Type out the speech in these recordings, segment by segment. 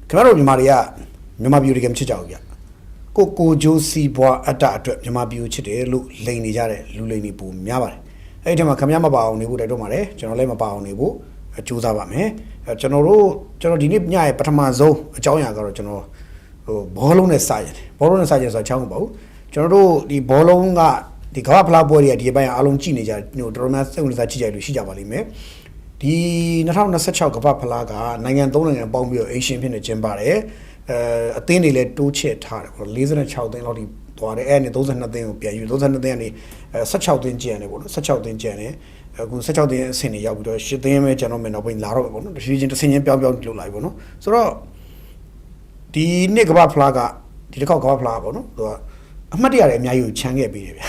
Camaro Maria, Mama Beauty Game Chichauga. Coco Josie Bois at that, Mama Beauty, Lu Lani Jare, Lulani Boom, Yava. I tell my Kamyama Bao, Nibu, I don't mare, General Bao Nibu, a Chuzabame, a General Dinip Nyai, Patamazo, a Chawanga, General Bolone Sergeant, Bolone Sergeant, a Changbo, General the Bolonga, the Kapla body at the Bay Alon Chinija, no romance, Chija, Shijavali. The Natal Nasachak of Palaga, Nangan Dolan and Bombio, Asian Pin Jembare, a thin let two chet hard, or Liz and a child in Lottie, or any those and nothing, you those and any such out in Jenny, such out in Jenny, such out in Sini, Yabu, she the image gentleman of in Laro, the region to sing Piabion to Livono. So the Nikaba Plaga, the Coca Plaga, a Madia Mayu Changabi,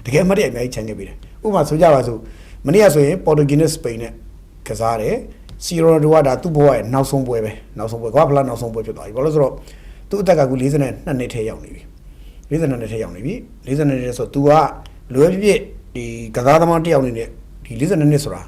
the game Madia May Changabi, Uma Sujawazu, Mania Portuguese Spain. Casare, Siro Duada, two boy, now some boy, Guapla, now some boy to die. Bolazro, two Tagagu listen and Nete Yonivi. Listen and Nete Yonivi, listen and so two are Louis, the Gazada Monte on it, he listen and Nisra.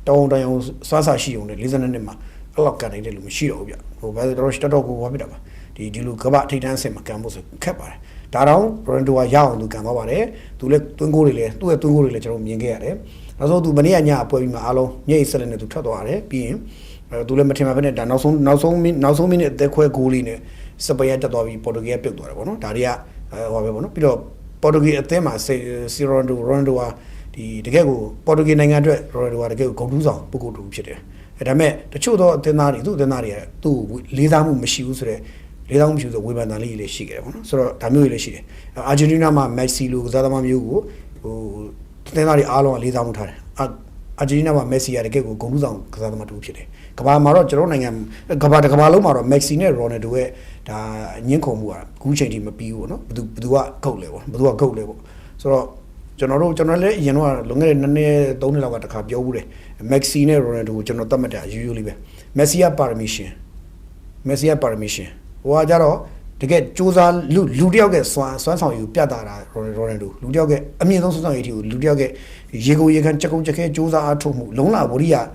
Don't I Sasa she on it, listen and Nima, a lock at it, Lucio, or by the Rostato Wabidaba, the Dilu Kabati dance in Macambos Kappa. Tarao, run to a yawn to Camavare, to let Tungurile, to a Tungurile Mingere. Also, do Mania Poima Alo, Yay Selene to Tatoare, being to let Matima Veneta, now so minute the queer cooline, Sabayata Dovi, Portuguese Pictor, Daria, Pilo, Portuguese Tema, say Siro to Rondua, the Gego, Portuguese Nanga, Rondua, the Gego, Conduza, Poco to Chile. And I met the Chudo Denari, do Denaria, do Lidamu Machusre, Lidam shoes the women and Lily Shige, so Tamil Shige. Argentina, Messi, Zadama Yugo, who Tenari Alo Lidamutar. Argentina, Messi, and Gego, Gozan, Kazama to Chile. Kabamaro, Jeroningam, Kabata Kabalomaro, Mexine, Rona to where the Yankomua, Gucci Mapiu, no, Budua go level, Budua go level. So, generally, you know, longer than don't know what the Cabio, Mexine, Rona to Genotamata, usually. Messia Parmission. Wajaro to get Chusa Ludioga Swan, you Piata, Ronaldo, Ludioga, I mean, also you, Ludioga, Yigo, you can check on Jacke, Chusa, Lona, Boria,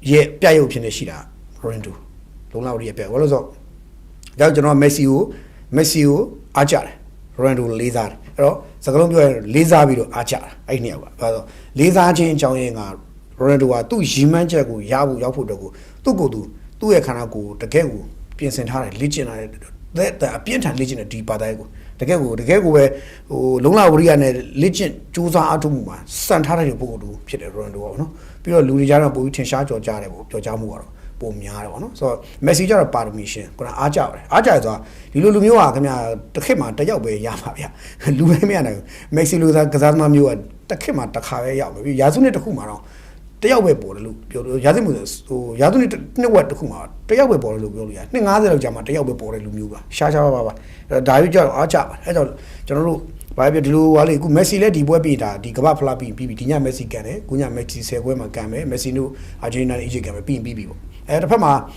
Ye, Piao Pineshida, Ronaldo, Lona, Boria, what was all? That's no Messiu, Achar, Ronaldo, Lizard, Sacalombio, Lizabido, Achar, I never. Liza change Ronaldo, two Jimanjago, Yabu, Yapudago, to go to a Kanago, the Gegu. Piensen hard legion that the appearance legion at deep Padago. The Gago where Lona Urian legion Chusa Atuma, Santana Bodu, Peter Rondo, Pure Lurijana Buitin Shajo Jarabo, Jamuaro, Bomiaro. So, message of permission, Gonna Ajar, Ajaza, Lulumua, the Kema, the Yabe Yamaya, Lumiano, Maxi Luza Kazama Mua, the Kema, the Kaya, Yazuni the Kumaro. The Yahweh Borlu, Yazimus, Yadunit, no what to Kumar, the Yahweh Borlu, Nanga Jama, the Yahweh Borlu, Shasha, David Archa, General, Private Lu, Ali, Messi, Lady Webita, the Kabapla, Pibitina, Messi Cane, Gunya Mexi, Seguema Game, Messinu, Argentina, Ijigam, Bibo. At Pama,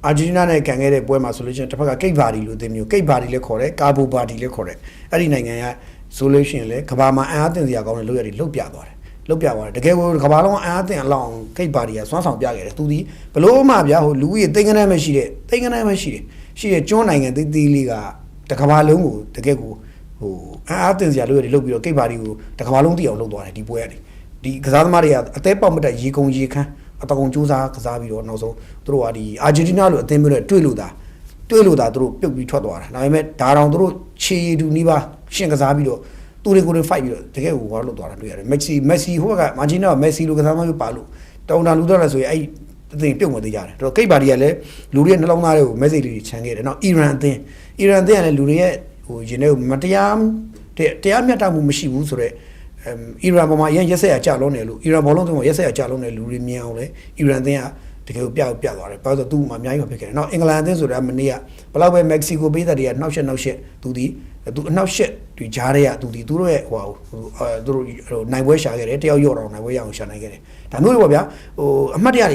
Argentina can get a Buema solution to Paka Cape Valley, the new Cape Valley correct, Cabo Badi correct, Adinanga solution, Kabama, and the Agon Lupia. Lopia, the Gabo Cabalon and long Cape Barrier, Swanson Biaga, to the below Mabia, who Louis taken a machine, she had joining the Liga, the Cabalon, the Gabo, who Athens Yalu, Lopio, Cape Barrier, the Cabalon, the Olo, the Pueri, the Kazamaria, a tape of the Yikon Yika, a Takon Chusa, Kazabi, or no so, through the Argentina, Twiluda, through Pilby Todor. I met Taran through Chi to Niba, Shinkazabido. Two good 5 years, the game war to Messi, who got Magina, Messi, Lucasama Palu, down on Ludoras, I think with the yard. Okay, Badiale, Lurian Longario, Messi, Changate, now Iran then, and Luria, who you know, Matiam, Tiamiata Mushi, Iran Boma, yes, a Chalonelu, Iran Bolon, yes, a Chalone, Lurimiale, Iran there. To go Piazza, part of 2 Mamma Picker. Now, England is with Amania, Palawe, Mexico, be that he had no shit to the no shit to Jaria to the Dure, wow, Naiwesha, tell your own way on Shanagere. Tanuabia, oh, Madia,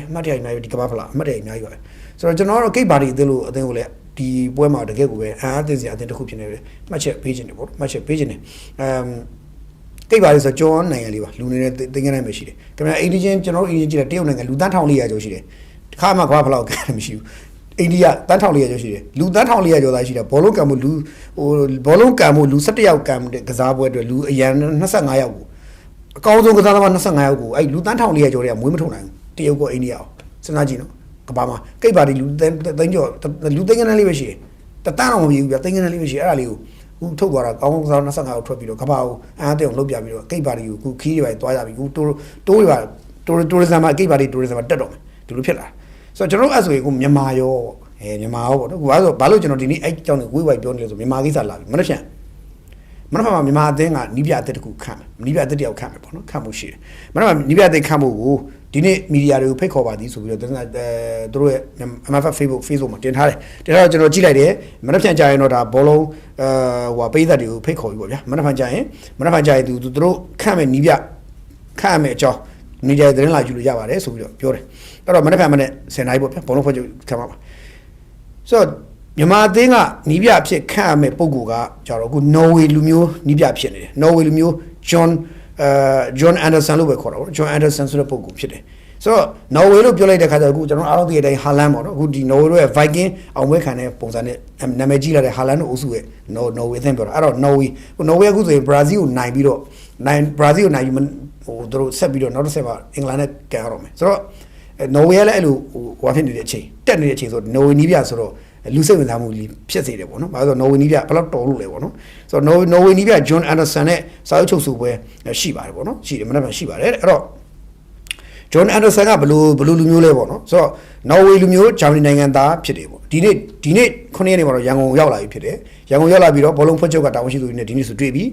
Madia, the Cabala, Madia. So, General Kibari, they will let the Buema, the gateway, and this is the Hoopin, much a pigeon, much a pigeon. Kaiba is a John Nangaliva, Lunar, the Ganamishi. Come on, Agent General Agent, Ludan Town Lia Joshi. Kama Quapala Academy, အိန္ဒိယတန်းထောင်400ကျော်ရှိတယ်လူတန်းထောင်400ကျော်သားရှိတယ်ဘောလုံးကံမှုလူဟိုဘောလုံးကံမှုလူ17ယောက်ကံကစားပွဲအတွက်လူအရန်25ယောက်ကိုအကောင်းဆုံးကစားသမား25ယောက်ကိုအဲ့လူတန်းထောင်400ကျော်တွေကမွေးမထုတ်နိုင်ဘူးတရုတ်ကအိန္ဒိယအောင်စဉ်းစားကြည့်နော်ကဘာမှာကိတ်ပါတီလူသိန်းကျော်လူသိန်းကန်းလေးပဲရှိတယ်တန်းအောင်မပြီးဘူးဗျသိန်းကန်းလေးပဲရှိအဲ့ဒါလေးကိုခုထုတ်သွားတာကောင်းကောင်းကစား25ယောက်ထွက်ပြီးတော့ကဘာကိုအားတဲ့အောင်လုပ်ပြပြီးတော့ကိတ်ပါတီကိုခုခီးတွေပဲတွားကြပြီခုတိုးတွေပါတိုးရဇမ်မှာကိတ်ပါတီတိုးရဇမ်မှာတက်တော့မယ်ဒီလိုဖြစ်လာဆိုတော့ကျွန်တော်အဲ့ဆိုရင်ခုမြန်မာရောမြန်မာရောပေါ့နော်ခုအဲ့ဆိုဘာလို့ကျွန်တော်ဒီနေ့အဲ့ကြောင့်ဝေးဝိုက်ပြောနေလဲဆိုမြန်မာကိစ္စလာပြီမနှက်ဖြန်မနှက်မှာမြန်မာအသင်းကနီးပြအသစ်တစ်ခုခန့်မယ်နီးပြအသစ်တယောက်ခန့်မယ်ပေါ့နော်ခန့်မှုရှိတယ်မနှက်မှာနီးပြအသစ်ခန့်မှုကိုဒီနေ့မီဒီယာတွေကိုဖိတ်ခေါ်ပါသည်ဆိုပြီးတော့သူတို့ရဲ့ MFF Facebook မှာတင်ထားတယ်တော့ကျွန်တော်ကြည့်လိုက်တယ်မနှက်ဖြန်ကြာရင်တော့ဒါဘောလုံးဟိုပေးသက်တွေကိုဖိတ်ခေါ်ပြီးပေါ့ဗျာမနှက်ဖြန်ကြာရင်သူတို့ခန့်မယ်နီးပြခန့်မယ်အကြောင်းမီဒီယာသတင်းလာယူလို့ရပါတယ်ဆိုပြီးတော့ပြောတယ်အဲ့တော့မနေ့ကမှနဲ့10နာရီပေါ့ဗျာဘောလုံးဖွဲ့ချုပ်ခံပါပါဆိုတော့မြန်မာအသင်းကနီးပြအဖြစ်ခန့်ရမယ့်ပုံကူကကျတော့အခုနော်ဝေလူမျိုးနီးပြဖြစ်နေတယ်နော်ဝေလူမျိုးJohn Anderson လို့ပဲခေါ်တာပေါ့ John Anderson ဆိုတဲ့ပုံကူဖြစ်တယ်ဆိုတော့နော်ဝေလို့ပြောလိုက်တဲ့ခါကျတော့အခုကျွန်တော်အားလုံးသိတဲ့အတိုင်းဟာလန်ပေါ့နော်အခုဒီနော်ဝေတို့ရဲ့ Viking အောင်ပွဲခံတဲ့ပုံစံနဲ့နာမည်ကြီးလာတဲ့ဟာလန်တို့အုပ်စုရဲ့နော်ဝေအသင်းပြောတာအဲ့တော့နော်ဝေအခုဆိုရင် Brazil ကိုနိုင်ပြီးတော့Brazil ကိုနိုင်ယူဟိုတို့ဆက်ပြီးတော့နောက်တစ်ဆက်မှာအင်္ဂလန်နဲ့ကန်ရတော့မယ်ဆိုတော့နော်ဝေကလည်းအဲ့လိုဟိုဖြစ်နေတဲ့အချိန်တက်နေတဲ့အချိန်ဆိုနော်ဝေနီးပြဆိုတော့လူစိတ်ဝင်စားမှုဖြစ်စေတယ်ပေါ့နော်။ဘာလို့ဆိုနော်ဝေနီးပြဘယ်လောက်တော်လို့လဲပေါ့နော်။ဆိုတော့နော်ဝေနီးပြ John Anderson နဲ့စာချုပ်ချုပ်ဆိုပွဲရှိပါတယ်ပေါ့နော်။ရှိတယ်မနေ့ကရှိပါတယ်အဲ့တော့ John Anderson ကဘယ်လိုလူမျိုးလဲပေါ့နော်။ဆိုတော့နော်ဝေလူမျိုးဂျာမနီနိုင်ငံသားဖြစ်တယ်ပေါ့။ဒီနေ့9ရက်နေ့မှာတော့ရန်ကုန်ရောက်လာပြီဖြစ်တယ်။ရန်ကုန်ရောက်လာပြီးတော့ဘောလုံးဖွဲ့ချုပ်ကတာဝန်ရှိသူတွေနဲ့ဒီနေ့ဆိုတွေ့ပြီ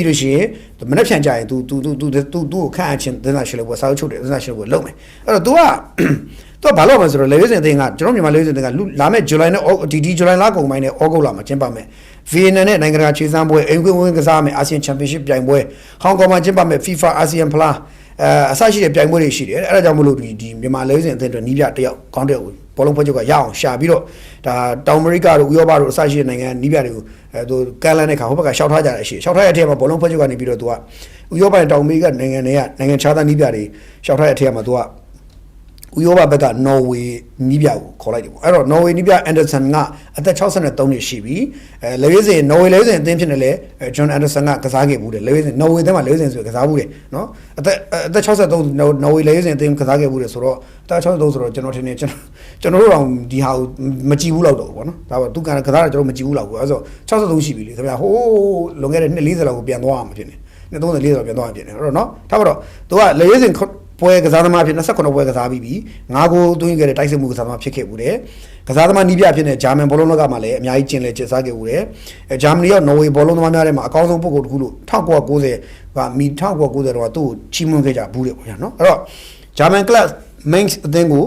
းလို့ရှိရင်မနေ့ဖြန်ကြရင် तू ကိုခန့်အပ်ခြင်းသင်္သာရှင်းလို့ပေါ့စာချုပ်ချုပ်တယ်သင်္သာရှင်းလို့လုပ်မယ်။အဲ့တော့ तू ဘာလို့မလဲဆိုတော့လေဝေးစင်အသင်းကကျွန်တော်မြန်မာလေဝေးစင်အသင်းကလာမယ့်ဇူလိုင်နဲ့ဒီဇူလိုင်လကုန်ပိုင်းနဲ့ဩဂုတ်လမှာကျင်းပမယ်ဗီယက်နမ်နဲ့နိုင်ငံတကာခြေစမ်းပွဲအိမ်ခွင့်ဝင်ကစားမယ်အာဆီယံချန်ပီယံရှစ်ပြိုင်ပွဲဟောင်ကောင်မှာကျင်းပမယ် FIFA အာဆီယံဖလားအစရှိတဲ့ပြိုင်ပွဲတွေရှိတယ်အဲ့ဒါကြောင့်မလို့ဒီမြန်မာလေဝေးစင်အသင်းအတွက်နီးပြတယောက်ကောင်းတဲ့ဘောလုံးဖွဲ့ချုပ်ကရအောင်ရှာပြီးတော့ဒါတောင်အမေရိကတို့ဥရောပတို့အစရှိတဲ့နိုင်ငံနီးပြတွေကိုသူကန်လန်တဲ့ခါဟိုဘက်ကရှောက်ထားကြတယ်ရှိရှောက်ထားတဲ့အထက်မှာဘောလုံးဖွဲ့ချုပ်ကနေပြီးတော့သူကဥရောပနဲ့တောင်အမေရိကနိုင်ငံခြားသားနီးပြတွေရှောက်ထားတဲ့အထက်မှာသူကဥရောပဘက်ကနော်ဝေနီးပြကိုခေါ်လိုက်တယ်ပေါ့အဲ့တော့နော်ဝေနီးပြအန်ဒါဆန်ကအသက်63နှစ်ရှိပြီလေဝေးစင်နော်ဝေလေဝေးစင်အသင်းဖြစ်နေလေဂျွန်အန်ဒါဆန်ကကစားခဲ့ဘူးတယ်လေဝေးစင်နော်ဝေအသင်းမှာလေဝေးစင်ဆိုကစားဘူးတယ်နော်အသက်63နော်ဝေလေဝေးစင်အသင်းကစားခဲ့ဘူးတယ်ဆိုတော့အသက်63ဆိုတော့ကျွန်တော်ထင်တယ်ကျွန်တော်တို့တော့ဒီဟာကိုမကြည့်ဘူးလောက်တော့ပေါ့နော်ဒါပေမဲ့သူကကစားတာကျွန်တော်မကြည့်ဘူးလောက်ဘူးအဲ့ဆို63ရှိပြီလေခင်ဗျာဟိုးလွန်ခဲ့တဲ့နှစ်40လောက်ကိုပြန်သွားအောင်ဖြစ်နေနှစ်30 40လောက်ပြန်သွားအောင်ဖြစ်နေအဲ့တော့နော်ဒါပေမဲ့တော့သူကလေဝေးစင်ပွဲကစားသမားဖြစ်29ပွဲကစားပြီးပြီ9ဂိုးသွင်းခဲ့တဲ့တိုက်စစ်မှုကစားသမားဖြစ်ခဲ့ဘူးတယ်ကစားသမားနီးပြဖြစ်တဲ့ဂျာမန်ဘောလုံးလောကမှာလည်းအများကြီးကျင်စားခဲ့ဘူးတယ်ဂျာမနီရောနော်ဝေဘောလုံးသမားများထဲမှာအကောင်းဆုံးပုဂ္ဂိုလ်တစ်ခုလို့1990ကမီ1990တော့သူ့ကိုချီးမွမ်းခဲ့ကြဘူးတယ်ပေါ့နော်အဲ့တော့ဂျာမန်ကလပ် Mainz အသင်းကို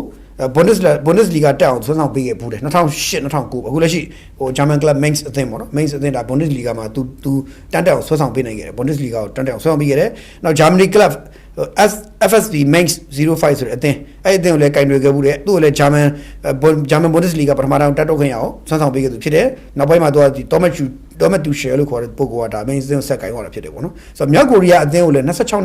Bundesliga တက်အောင်ဆွမ်းဆောင်ပေးခဲ့ဘူးတယ်2008 2009အခုလက်ရှိဟို German Club Mainz အသင်းပေါ့နော် Mainz အသင်းဒါ Bundesliga မှာသူတန်းတက်အောင်ဆွမ်းဆောင်ပေးနိုင်ခဲ့တယ် Bundesliga ကိုတန်းတက်အောင်ဆွမ်းဆောင်ပေးခဲ့တယ်နောက် Germany Club FSV Mainz 05ဆိုတဲ့အသင်းအဲ့အသင်းကိုလည်းကင်တွယ်ခဲ့ဘူးတယ်သူ့ကိုလည်း German Bundesliga ပထမဆုံးတက်တော့ခင်ရအောင်ဆွမ်းဆောင်ပေးခဲ့သူဖြစ်တယ်နောက်ပိုင်းမှာသူကဒီ Thomas Tuchel လို့ခေါ်တဲ့ပုဂ္ဂိုလ်ကဒါ Mainz အသင်းကိုဆက်ကိုင်သွားတာဖြစ်တယ်ပေါ့နော်ဆိုတော့မြောက်ကိုရီးယားအသင်းကိုလည်း26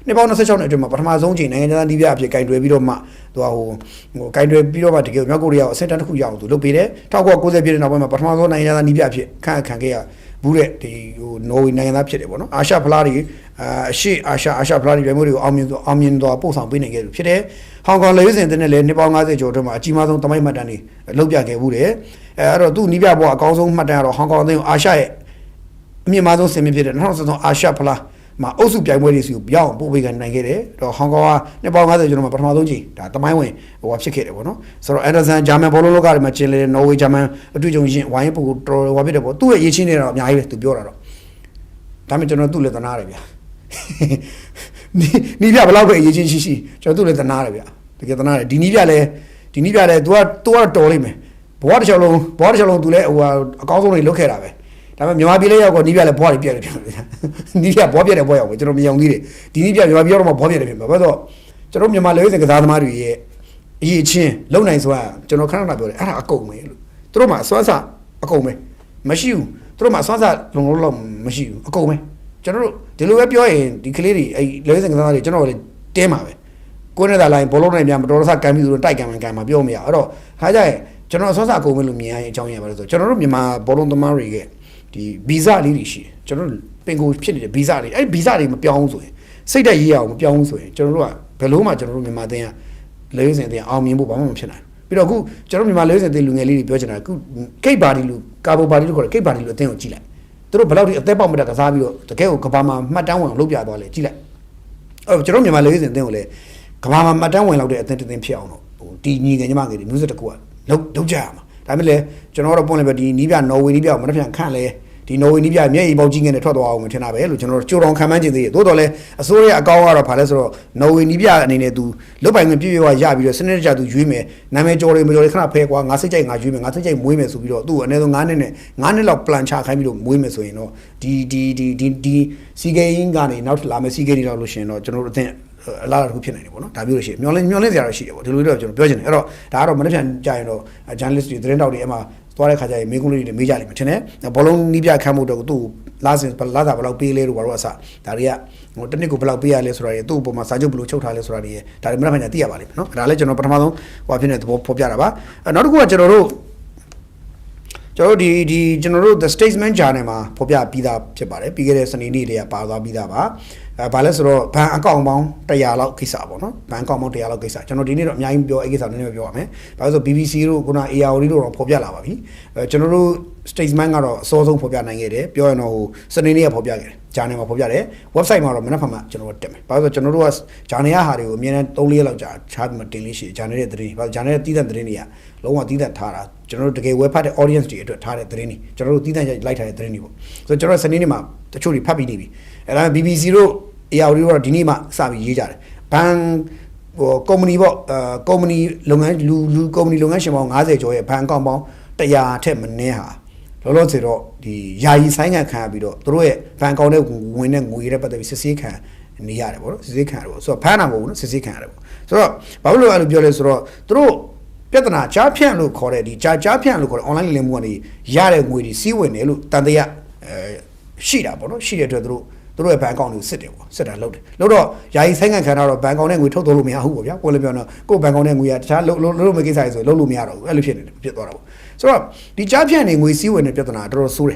နှစ်ပေါင်း26နှစ်အတွင်းမှာပထမဆုံးချိန်နိုင်ငံခြားသားနီးပြအဖြစ်ကင်တွယ်ပြီးတော့မှသူကဟိုကင်တွယ်ပြီးတော့မှတကယ်မြောက်ကိုရီးယားကိုအဆင့်တန်းတစ်ခုရအောင်သူလုပ်ပေးတယ်1990ပြည့်တဲ့နောက်ပိုင်းမှာပထမဆုံးနိုင်ငံခြားသားနီးပြအဖြစ်ခန့်ခဲ့ရဘူးတဲ့ဒီဟိုနော်ဝေနိုင်ငံသားဖြစ်တယ်ပေါ့နော်အာရှဖလားတွေအရှေ့အာရှဖလားတွေမျိုးတွေကိုအောင်မြင်စွာပို့ဆောင်ပေးနိုင်ခဲ့သူဖြစ်တယ်ဟောင်ကောင်လေဝေးစင်တဲ့နဲ့လည်းနှစ်ပေါင်း90ကျော်အတွင်းမှာအကြီးမားဆုံးတမိုင်းမှတ်တမ်းတွေလုပ်ပြခဲ့ဘူးတယ်အဲ့တော့သူ့နီးပြပေါ်အကောင်းဆုံးမှတ်တမ်းကတော့ဟောင်ကောင်အသင်းအာရှရဲ့အမြင့်မားဆုံးဆင်မြင့်ဖြစ်တဲ့2013အာရှဖလားမှာအုပ်စုပြိုင်ပွဲတွေစီကိုပြောင်းပို့ပေးနိုင်ခဲ့တယ်တော့ဟောင်ကောင်ကနှစ်ပေါင်း90ကျော်မှာပထမဆုံးချိန်ဒါတမိုင်းဝင်ဟိုဖြစ်ခဲ့တယ်ပေါ့နော်ဆိုတော့အန်ဒါဆန်ဂျာမန်ဘောလုံးလောကတွေမှာကျင်းလေနော်ဝေဂျာမန်အတွေ့အကြုံရှင်ဝိုင်းပုဂ္ဂိုလ်တော်ဟိုဖြစ်တယ်ပေါ့သူ့ရဲ့ရေးချင်းတွေတော့အများကြီးပဲသူပြောတာတော့ဒါပေမဲ့ကျွန်တော်သူ့လည်းသနာတယ်ဗျာနီးပြဘယ်လောက်ပဲရေးချင်းရှိကျွန်တော်သူ့လည်းသနာတယ်ဗျာတကယ်သနာတယ်ဒီနီးပြလဲသူကတော့တော်လိမ့်မယ်ဘဝတစ်ချောင်းလုံးသူလည်းဟိုအကောင်းဆုံးတွေလုပ်ခဲ့တာပဲဒါပေမဲ့မြန်မာပြည်လေးရောက်တော့နီးပြလဲဘွားတွေပြက်တယ်ပြန်နီးပြဘွားပြက်တယ်ဘွားရောက်ပဲကျွန်တော်မယုံသေးတယ်ဒီနီးပြမြန်မာပြည်ရောက်တော့မှဘွားပြက်တယ်ပြန်ဘာလို့ဆိုကျွန်တော်မြန်မာလေဝေးစင်ကစားသမားတွေရဲ့အရေးချင်းလုံနိုင်ဆိုတာကျွန်တော်ခဏခဏပြောတယ်အဲ့ဒါအကုန်ပဲလို့သူတို့မှစွမ်းစအကုန်ပဲမရှိဘူးသူတို့မှစွမ်းစလုံလောက်မရှိဘူးအကုန်ပဲကျွန်တော်တို့ဒီလိုပဲပြောရင်ဒီကလေးတွေအဲ့လေဝေးစင်ကစားသမားတွေကျွန်တော်လည်းတင်းပါပဲကိုယ်နဲ့သာလိုက်ဘောလုံးနဲ့များမတော်တဆကန်ပြီးသူတို့တိုက်ကန်မှာပြောမရအဲ့တော့ခါကြရင် ကျွန်တော်ဆော့စာကုန်မယ်လို့မြင်ရရင်အကြောင်းရပါလို့ဆိုကျွန်တော်တို့မြန်မာဘောလုံးသမားတွေကဒီဗီဇလေးတွေရှိတယ်ကျွန်တော်တို့ပင်ကိုဖြစ်နေတဲ့ဗီဇလေးအဲ့ဗီဇတွေမပြောင်းဘူးဆိုရင်စိတ်တက်ရေးရအောင်မပြောင်းဘူးဆိုရင်ကျွန်တော်တို့ကဘယ်လို့မှကျွန်တော်တို့မြန်မာအသင်းကလေးစင်အသင်းအောင်မြင်ဖို့ဘာမှမဖြစ်နိုင်ဘူးပြီးတော့အခုကျွန်တော်မြန်မာလေးစင်အသင်းလူငယ်လေးတွေပြောချင်တာအခုကိတ်ပါတီလူကာဘိုပါတီလူခေါ်တယ်ကိတ်ပါတီလူအသင်းကိုကြည့်လိုက်သူတို့ဘယ်လောက်ထိအသက်ပေါက်မတက်ကစားပြီးတော့တကယ်ကိုကဘာမှာမှတ်တမ်းဝင်အောင်လုပ်ပြသွားလဲကြည့်လိုက်အဲ့တော့ကျွန်တော်မြန်မာလေးစင်အသင်းကိုလည်းကဘာမှာမှတ်တမ်းဝင်လောက်တဲ့အသင်းတစ်သင်းဖြစ်အောင်တော့ဟိုဒီညီငယ်ညီမငယ်တွေမျိုးစစ်တစ်ခုကလုပ်ကြရမှာဒါပေမဲ့လည်းကျွန်တော်တို့ပွင့်လည်းပဲဒီနီးပြနော်ဝေနီးပြကိုမနှက်ပြန်ခန့်လဲဒီနော်ဝေနီးပြမျက်ရည်ပေါက်ကြီးငယ်နဲ့ထွက်သွားအောင်မထင်တာပဲလို့ကျွန်တော်တို့ကြိုးတော်ခံမှန်းခြင်းသေးတယ်သို့တော်လည်းအစိုးရအကောင်းကတော့ဗာလဲဆိုတော့နော်ဝေနီးပြအနေနဲ့သူလုတ်ပိုင်ငွေပြည့်ပြည့်ဝရပြီးတော့စနစ်တကျသူရွေးမယ်နာမည်ကျော်တွေမကျော်တွေခဏဖဲကွာငါစိတ်ကြိုက်ငါရွေးမယ်ငါစိတ်ကြိုက်မွေးမယ်ဆိုပြီးတော့သူ့အနည်းဆုံး9နှစ်လောက် plan ချခိုင်းပြီးတော့မွေးမယ်ဆိုရင်တော့ဒီစီဂိမ်းကနေနောက်လာမယ်စီဂိမ်းတွေလောက်လို့ရှင်တော့ကျွန်တော်တို့အသင်းအလားတူဖြစ်နေတယ်ပေါ့နော်ဒါမျိုးလို့ရှိရင်မျောလင်းစရာတော့ရှိတယ်ပေါ့ဒီလိုတော့ကျွန်တော်ပြောချင်တယ်အဲ့တော့ဒါကတော့မနေ့ပြန်ကြာရင်တော့ journalist တွေသတင်းတောက်တွေအမှသွားတဲ့ခါကျရင်မေးခွန်းလေးတွေမေးကြလိမ့်မယ်ထင်တယ်ဘောလုံးနီးပြခမ်းမှုတော့သူ့လာစတာဘယ်လောက်ပေးလဲလို့ဘာလို့အစဒါတွေကဟိုတစ်နှစ်ကိုဘယ်လောက်ပေးရလဲဆိုတာတွေသူ့အပေါ်မှာစာချုပ်ဘယ်လိုချုပ်ထားလဲဆိုတာတွေဒါတွေမနေ့ပြန်သိရပါလိမ့်မယ်နော်ဒါလည်းကျွန်တော်ပထမဆုံးဟိုဖြစ်နေတဲ့သဘောဖော်ပြတာပါနောက်တစ်ခုကကျွန်တော်တို့ဒီကျွန်တော်တို့ The Statesman Journal မှာဖော်ပြပြီးသားဖြစ်ပါတယ်ပြီးခဲ့တဲ့စနေနေ့တွေကပါသွားပြီးသားပါဘာလဲဆိုတော့ဘန်အကောင့်ပေါင်း100လောက်ကိစ္စပေါ့နော်ဘန်အကောင့်ပေါင်း100လောက်ကိစ္စကျွန်တော်ဒီနေ့တော့အများကြီးပြောအဲ့ကိစ္စနည်းနည်းပြောရမယ်ဘာလို့ဆို BBC တို့ခုန ARD တို့တော့ဖော်ပြလာပါပြီကျွန်တော်တို့ Statesman ကတော့အစောဆုံးဖော်ပြနိုင်ခဲ့တယ်ပြောရင်တော့ဟိုစနေနေ့ကဖော်ပြခဲ့တယ် Journal မှာဖော်ပြတယ် website မှာတော့မနေ့ကမှကျွန်တော်တက်မယ်ဘာလို့ဆိုကျွန်တော်တို့က Journal ဟာတွေကိုအများနဲ့3-4ရက်လောက်ကြာချားပြီးမှတင်လေးရှိ Journal ရဲ့သတင်းဘာလို့ Journal ရဲ့တီးသန့်သတင်းတွေကလုံးဝတီးသန့်ထားတာကျွန်တော်တို့တကယ် web ဖတ်တဲ့ audience တွေအတွက်ထားတဲ့သတင်းတွေကျွန်တော်တို့တီးသန့်လိုက်ထားတဲ့သတင်းတွေပေါ့ဆိုတော့ကျွန်တော်စနေနေ့မှာတချို့တွေဖတ်ပြီးနေပြီအဲ့ဒါ BBC တို့ARD တို့ဒီနေ့မှစပြီးရေးကြတယ်ဘန်ဟိုကုမ္ပဏီပေါ့ကုမ္ပဏီလုပ်ငန်းလူကုမ္ပဏီလုပ်ငန်းရှင်ပေါင်း90ကျော်ရဲ့ဘန်အကောင့်ပေါင်း100ထက်မနည်းဟာလောလောဆယ်တော့ဒီယာယီဆိုင်းငံ့ခံရပြီးတော့သူတို့ရဲ့ဘန်အကောင့်ထဲဝင်တဲ့ငွေတွေပတ်သက်ပြီးစစ်ဆေးခံနေရတယ်ပေါ့နော်စစ်ဆေးခံရတယ်ပေါ့ဆိုတော့ဖမ်းတာမဟုတ်ဘူးနော်စစ်ဆေးခံရတယ်ပေါ့ဆိုတော့ဘာလို့လဲအဲ့လိုပြောလဲဆိုတော့သူတို့ပြဿနာကြားဖြန့်လို့ခေါ်တဲ့ဒီကြားဖြန့်လို့ခေါ်တဲ့ online လိမ်မှုကနေရတဲ့ငွေတွေစီးဝင်တယ်လို့တန်တရားရှိတာပေါ့နော်ရှိတဲ့အတွက်သူတို့ရဲ့ဘဏ်အကောင့်တွေကိုစစ်တယ်ပေါ့စစ်တာလုပ်တယ်လို့တော့ယာယီဆိုင်ငံခံတော့ဘဏ်အကောင့်နဲ့ငွေထုတ်သုံးလို့မရဘူးပေါ့ဗျာကိုယ်လည်းပြောတော့ကိုယ်ဘဏ်အကောင့်နဲ့ငွေကတခြားလုံးမကိစ္စရဆိုလုံးလို့မရတော့ဘူးအဲ့လိုဖြစ်သွားတာပေါ့ဆိုတော့ဒီကြားဖြန့်နေငွေစီးဝင်တဲ့ပြဿနာတော်တော်ဆိုးတယ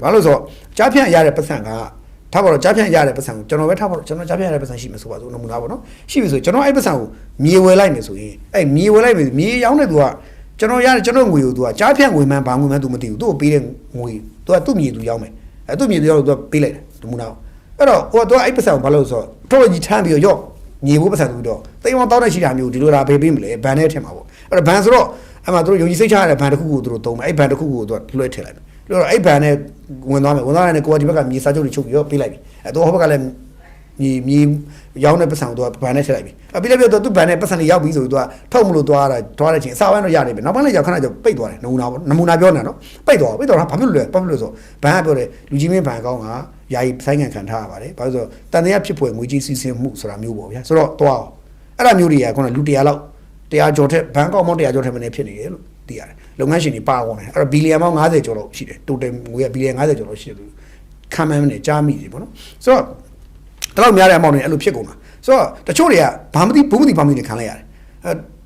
်ဘာလို့ဆိုတော့ကြားဖြန့်ရတဲ့ပတ်စံကထားပါတော့ကြားဖြန့်ရတဲ့ပတ်စံကိုကျွန်တော်ပဲထားပါတော့ကျွန်တော်ကြားဖြန့်ရတဲ့ပတ်စံရှိမှဆိုပါစို့နမူနာပေါ့နော်ရှိပြီဆိုကျွန်တော်အဲ့ပတ်စံကိုမြေဝယ်လိုက်မယ်ဆိုရင်အဲ့မြေဝယ်လိုက်မယ်မြေရောင်းတဲ့သူကကျွန်တော်ငွေကိုသူကကြားဖြန့်ငွေမှန်းဘာငွေမှန်းသူမသိဘူးသူ့ကိုပေးတဲ့ငွေသူကသူ့မြေသူရောင်းမယ်အဲ့သူ့မြေသူရောင်းလို့သူကပေးလိုက်တယ်နမူနာအဲ့တော့ဟိုတော့အဲ့ပတ်စံကိုဘာလို့ဆိုတော့ကြီးထမ်းပြီးတော့ညီဖို့ပတ်စံဆိုတော့တိမ်အောင်တောင်းတဲ့ရှိတာမျိုးဒီလိုဒါပေးမလဲဘန်နဲ့ထင်မှာပေါ့အဲ့တော့ဘန်ဆိုတော့အဲ့မှာသူတို့ယုံကြည်စိတ်ချရတဲ့ဘန်တစ်ခုကိုသူတို့သုံးမယ်အဲ့ဘန်တစ်ခုကိုသူကလွှဲထည့်လိုက်မယ်လို့တော့အဲ့ဘန်နဲ့ဝင်သွားတယ်ကိုကဒီဘက်ကမြေစာချုပ်တွေချုပ်ပြီးတော့ပေးလိုက်ပြီအဲ့တော့ဟိုဘက်ကလည်းမြေရောင်းတဲ့ပတ်စံကိုသူကဘန်နဲ့ထည့်လိုက်ပြီအဲ့ပြီးလည်းပြောသူဘန်နဲ့ပတ်စံတွေရောက်ပြီဆိုပြီးသူကထုတ်မလို့သွားတဲ့ချင်းအစာပိုင်းတော့ရနေပြီနောက်ပိုင်းလည်းရောက်ခဏကျပိတ်သွားတယ်နမူနာပြောနေတာနော်ပိတ်သွားတာဘာဖြစ်လို့လဲဆိုဘန်ကပြောတယ်လူကြီးမင်းဘန်အကောင့်ကယာယီဆိုင်ငံခံထားရပါတယ်ဘာလို့ဆိုတန်တရားဖြစ်ဖွယ်ငွေကြီးစီစဉ်မှုဆိုတာမျိုးပေါ့ဗျာဆိုတော့တွားအဲ့ဒါမျိုးတွေကခုနလူ100လောက်100ကျော်ထက်ဘန်ကောက်မောင်း100ကျော်ထက်မနေဖြစ်နေတယ်လို့သိရတယ်လုပ်ငန်းရှင်တွေပါကုန်တယ်အဲ့တော့ဘီလီယံပေါင်း90ကျော်လောက်ရှိတယ် total ငွေကဘီလီယံ90ကျော်လောက်ရှိတယ်လို့ခံမှန်းနေကြားမိတယ်ပေါ့နော်ဆိုတော့တလောက်များတဲ့အမောင်းတွေအဲ့လိုဖြစ်ကုန်တာဆိုတော့တချို့တွေကဘာမသိဘူးမသိပါမသိနေခံလိုက်ရတယ်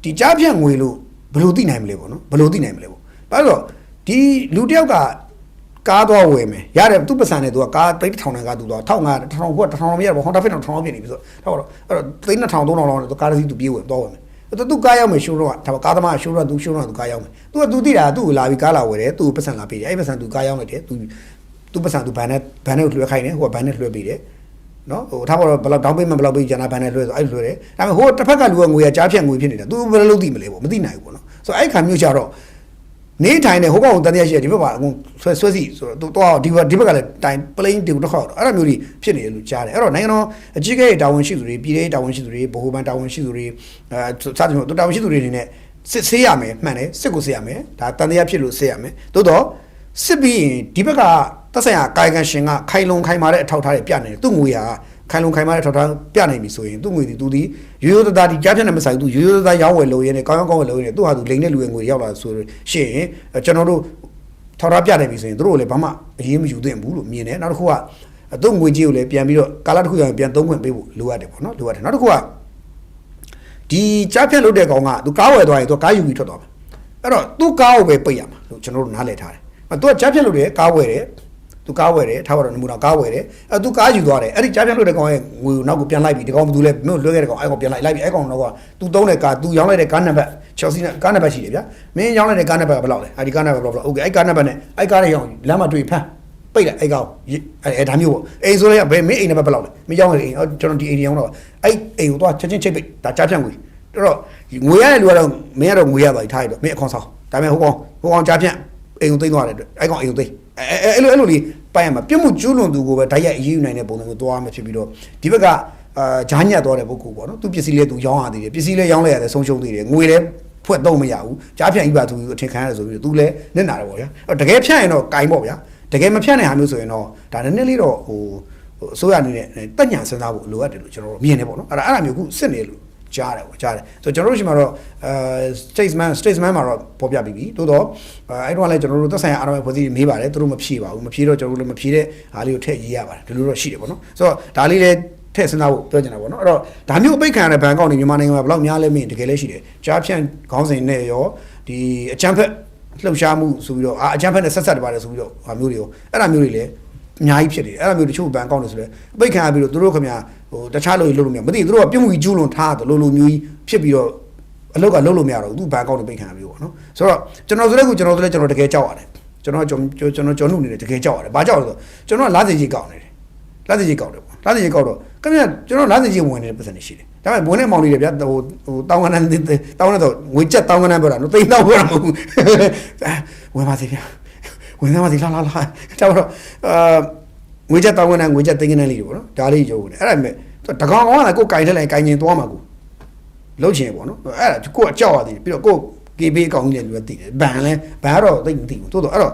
ဒီကြားဖြန့်ငွေလို့ဘယ်လိုသိနိုင်မလဲပေါ့နော်ဘယ်လိုသိနိုင်မလဲပေါ့ဘာလို့ဒီလူတယောက်ကကားသွားဝယ်မယ်ရတယ်သူ့ပတ်စံနဲ့သူကကားတိတ်1000တန်ကားသူသွား1500 1000ခု1000မရဘူးဟောတာဖစ်တော့1000ပြည့်နေပြီဆိုတော့အဲ့တော့သိန်း2000 3000လောက်နဲ့သူကားတစ်စီးသူပြေးဝယ်သွားဝယ်မယ်သူကားရောက်မယ်ရှိုးတော့ဒါကားသမားရှိုးတော့သူကားရောက်မယ်သူသိတာသူ့ကိုလာပြီးကားလာဝယ်တယ်သူ့ပတ်စံလာပေးတယ်အဲ့ပတ်စံသူကားရောက်လိုက်တယ်သူပတ်စံသူဘန်နဲ့လွှဲခိုင်းတယ်ဟိုကဘန်နဲ့လွှဲပေးတယ်နော်ဟိုထားပါတော့ဘယ်လောက်တောင်းပေးမှဘယ်လောက်ပေးကျန်တာဘန်နဲ့လွှဲဆိုအဲ့လွှဲတယ်ဒါပေမဲ့ဟိုတစ်ဖက်ကလူကငွေကကြားဖြတ်ငွေဖြစ်နေတာသူဘယ်လိုလုပ်သိမလဲပေါ့မသိနိုင်ဘူးပေါ့နော်ဆိုတော့အဲ့ခါမျိုးကြတော့နေထိုင်နေဟိုကောင်တန်တရားရှိတယ်ဒီဘက်မှာအကုန်ဆွဲစီဆိုတော့ဒီဘက်ကလည်းတိုင်ပလိန်တူတစ်ခေါက်တော့အဲ့လိုမျိုးကြီးဖြစ်နေတယ်လို့ကြားတယ်အဲ့တော့နိုင်ငံတော်အကြီးအကဲတာဝန်ရှိသူတွေပြည်ထောင်တာဝန်ရှိသူတွေဗဟိုဘဏ်တာဝန်ရှိသူတွေစသဖြင့်တာဝန်ရှိသူတွေအနေနဲ့စစ်ဆေးရမယ်မှန်တယ်စစ်ကိုစစ်ရမယ်ဒါတန်တရားဖြစ်လို့စစ်ရမယ်သို့တော့စစ်ပြီးရင်ဒီဘက်ကသက်ဆိုင်ရာကာယကံရှင်ကခိုင်လုံခိုင်မာတဲ့အထောက်ထားတွေပြနေတယ်သူ့ငွေဟာခိုင်လုံခိုင်မာတဲ့ထောက်ထားပြနိုင်ပြီဆိုရင်သူ့ငွေဒီသူဒီရိုးရိုးသားသားဒီကြားဖြတ်နေမဆိုင်သူရိုးရိုးသားရောင်းဝယ်လို့ရင်းနဲ့ကောင်းကောင်းဝယ်လို့ရင်းနဲ့သူ့ဟာသူလိန်တဲ့လူရဲ့ငွေရောက်လာဆိုရှင်းကျွန်တော်တို့ထောက်ထားပြနိုင်ပြီဆိုရင်တို့လည်းဘာမှအရေးမယူသင့်ဘူးလို့မြင်တယ်နောက်တစ်ခုကသူ့ငွေကြီးကိုလည်းပြန်ပြီးတော့ကာလတစ်ခုပြန်သုံးခွင့်ပေးဖို့လိုအပ်တယ်ပေါ့နော်လိုအပ်တယ်နောက်တစ်ခုကဒီကြားဖြတ်လုပ်တဲ့ကောင်ကသူကားဝယ်သွားရင်သူကားယူပြီးထွက်သွားမယ် အဲ့တော့သူကားကိုပဲပိတ်ရမှာလို့ကျွန်တော်တို့နားလည်ထားတယ်သူကကြားဖြတ်လို့တယ်ကားဝယ်တယ်သူကားဝယ်တယ်ထားပါတော့နမူနာကားဝယ်တယ်သူကားယူသွားတယ်အဲ့ဒီကြားဖြတ်လို့တဲ့ကောင်ရဲ့ငွေကိုနောက်ကိုပြန်လိုက်ပြီးဒီကောင်ဘယ်သူလဲမင်းလွှဲခဲ့တဲ့ကောင်အဲ့ကောင်ပြန်လိုက်ပြီးအဲ့ကောင်တော့ကသူသုံးတဲ့ကားသူရောင်းလိုက်တဲ့ကားနံပါတ် Chelsea နဲ့ကားနံပါတ်ရှိတယ်ဗျာမင်းရောင်းလိုက်တဲ့ကားနံပါတ်ကဘယ်လောက်လဲအဲ့ဒီကားနံပါတ်ဘယ်လောက်လဲโอเคအဲ့ကားနံပါတ်နဲ့အဲ့ကားရဲ့ရောင်းလမ်းမှာတွေ့ဖမ်းပိတ်လိုက်အဲ့ကောင်အဲ့ဒါမျိုးပေါ့အိမ်ဆိုလဲဘယ်မင်းအိမ်နံပါတ်ဘယ်လောက်လဲမင်းရောင်းလိုက်အိမ်ကျွန်တော်ဒီအိမ်ရောင်းတော့အဲ့အိမ်ကိုသွားချက်ချင်းချိတ်ပိတ်ဒါကြားဖြတ်ငွေအဲ့တော့ငွေရတဲ့လူကတော့မင်းကတော့ငွေရသွားထားရတော့မင်းအခွန်ဆောင်ဒါပေမဲ့ဟိုကောင်ကြားဖြတ်အိမ်ကိုသိမ်းသွားတယ်အဲ့ကောင်အိမ်ကိုသိမ်းအဲ့လိုလေးပိုင်ရမှာပြစ်မှုကျူးလွန်သူကိုပဲဓာတ်ရိုက်အရေးယူနိုင်တဲ့ပုံစံမျိုးသွားမှဖြစ်ပြီးတော့ဒီဘက်ကဂျားညက်သွားတဲ့ပုဂ္ဂိုလ်ပေါ့နော်သူပစ္စည်းလေးသူရောင်းရသေးတယ်ပစ္စည်းလေးရောင်းလိုက်ရတယ်ဆုံးရှုံးသေးတယ်ငွေလည်းဖွက်တော့မရဘူးကြားဖြန့်ကြီးပါသူအထင်ခံရတယ်ဆိုပြီးတော့သူလည်းနစ်နာတယ်ပေါ့ဗျာတကယ်ဖြန့်ရင်တော့ကင်ပေါ့ဗျာတကယ်မဖြန့်နိုင်ဟာမျိုးဆိုရင်တော့ဒါနည်းနည်းလေးတော့ဟိုအစိုးရအနေနဲ့တက်ညံစဉ်းစားဖို့လိုအပ်တယ်လို့ကျွန်တော်တို့မြင်နေပေါ့နော်အဲ့ဒါမျိုးခုစစ်နေလို့ကြားတယ်ပေါ့ကြားတယ်ဆိုတော့ကျွန်တော်တို့ရှိမှာတော့statesman မှာတော့ပေါ်ပြပြီးပြီတိုးတော့အဲ့တော့လည်းကျွန်တော်တို့သက်ဆိုင်ရာအားလုံးဖွဲ့စည်းမေးပါတယ်သူတို့မဖြေပါဘူးမဖြေတော့ကျွန်တော်တို့လည်းမဖြေတဲ့အားလေးကိုထည့်ရေးရပါတယ်ဒီလိုတော့ရှိတယ်ပေါ့နော်ဆိုတော့ဒါလေးလည်းထည့်စဉ်းစားဖို့ပြောချင်တာပေါ့နော်အဲ့တော့ဒါမျိုးအပိတ်ခံရတဲ့ဘဏ်ကောက်နေမြန်မာနိုင်ငံမှာဘယ်လောက်များလဲမင်းတကယ်လည်းရှိတယ်ကြားဖြန့်ခေါင်းစဉ်နဲ့ရောဒီအချမ်းဖက်လှုပ်ရှားမှုဆိုပြီးတော့အချမ်းဖက်နဲ့ဆက်ဆက်ပါတယ်ဆိုပြီးတော့ဟာမျိုးတွေရောအဲ့ဒါမျိုးတွေလည်းအများကြီးဖြစ်တယ်အဲ့ဒါမျိုးတချို့ဘဏ်ကောက်နေဆိုလဲအပိတ်ခံရပြီးတော့သူတို့ခင်ဗျာဟိုတခြားလို့လုပ်လို့မရမသိသူတို့ကပြုံးမှုကျူးလွန်ထားတယ်လိုမျိုးကြီးဖြစ်ပြီးတော့အလုပ်ကလုပ်လို့မရတော့ဘူးသူဘဏ်ကောက်နေပိတ်ခံရပြီးပေါ့နော်ဆိုတော့ကျွန်တော်ဆိုလည်းကျွန်တော်တကယ်ကြောက်ရတယ်ကျွန်တော်နှုတ်နေတယ်တကယ်ကြောက်ရတယ်ဘာကြောက်လဲဆိုကျွန်တော်လားစီကြီးကောက်နေတယ်လားစီကြီးကောက်တယ်ပေါ့လားစီကြီးကောက်တော့ခင်ဗျာကျွန်တော်လားစီကြီးဝင်နေတဲ့ပတ်စံနေရှိတယ်ဒါပေမဲ့ဝင်နေမောင်လေးတွေဗျာဟိုတောင်းကနန်းတောင်းနေတော့ငွေကြက်တောင်းကနန်းပြောတာနော်သိန်းတောင်းပြောတာမဟုတ်ဘူးဝင်ပါစေဗျာဝင်သားပါစီလာဒါတော့ငွေချက်တောင်းကနေငွေချက်သိန်းကနေလေးတွေပေါ့နော်ဒါလေးရုပ်နေအဲ့ဒါပေမဲ့တကောင်ကောင်ကလည်းကိုယ်ကင်ထက်လိုက်ကင်ကျင်သွားမှာကိုလှုပ်ချင်ပေါ့နော်အဲ့ဒါကိုကကြောက်ရသေးတယ်ပြီးတော့ကို KB အကောင့်ကြီးလည်းလူကသိတယ်ဘန်ကတော့သိမသိဘူးတိုးတော့အဲ့တော့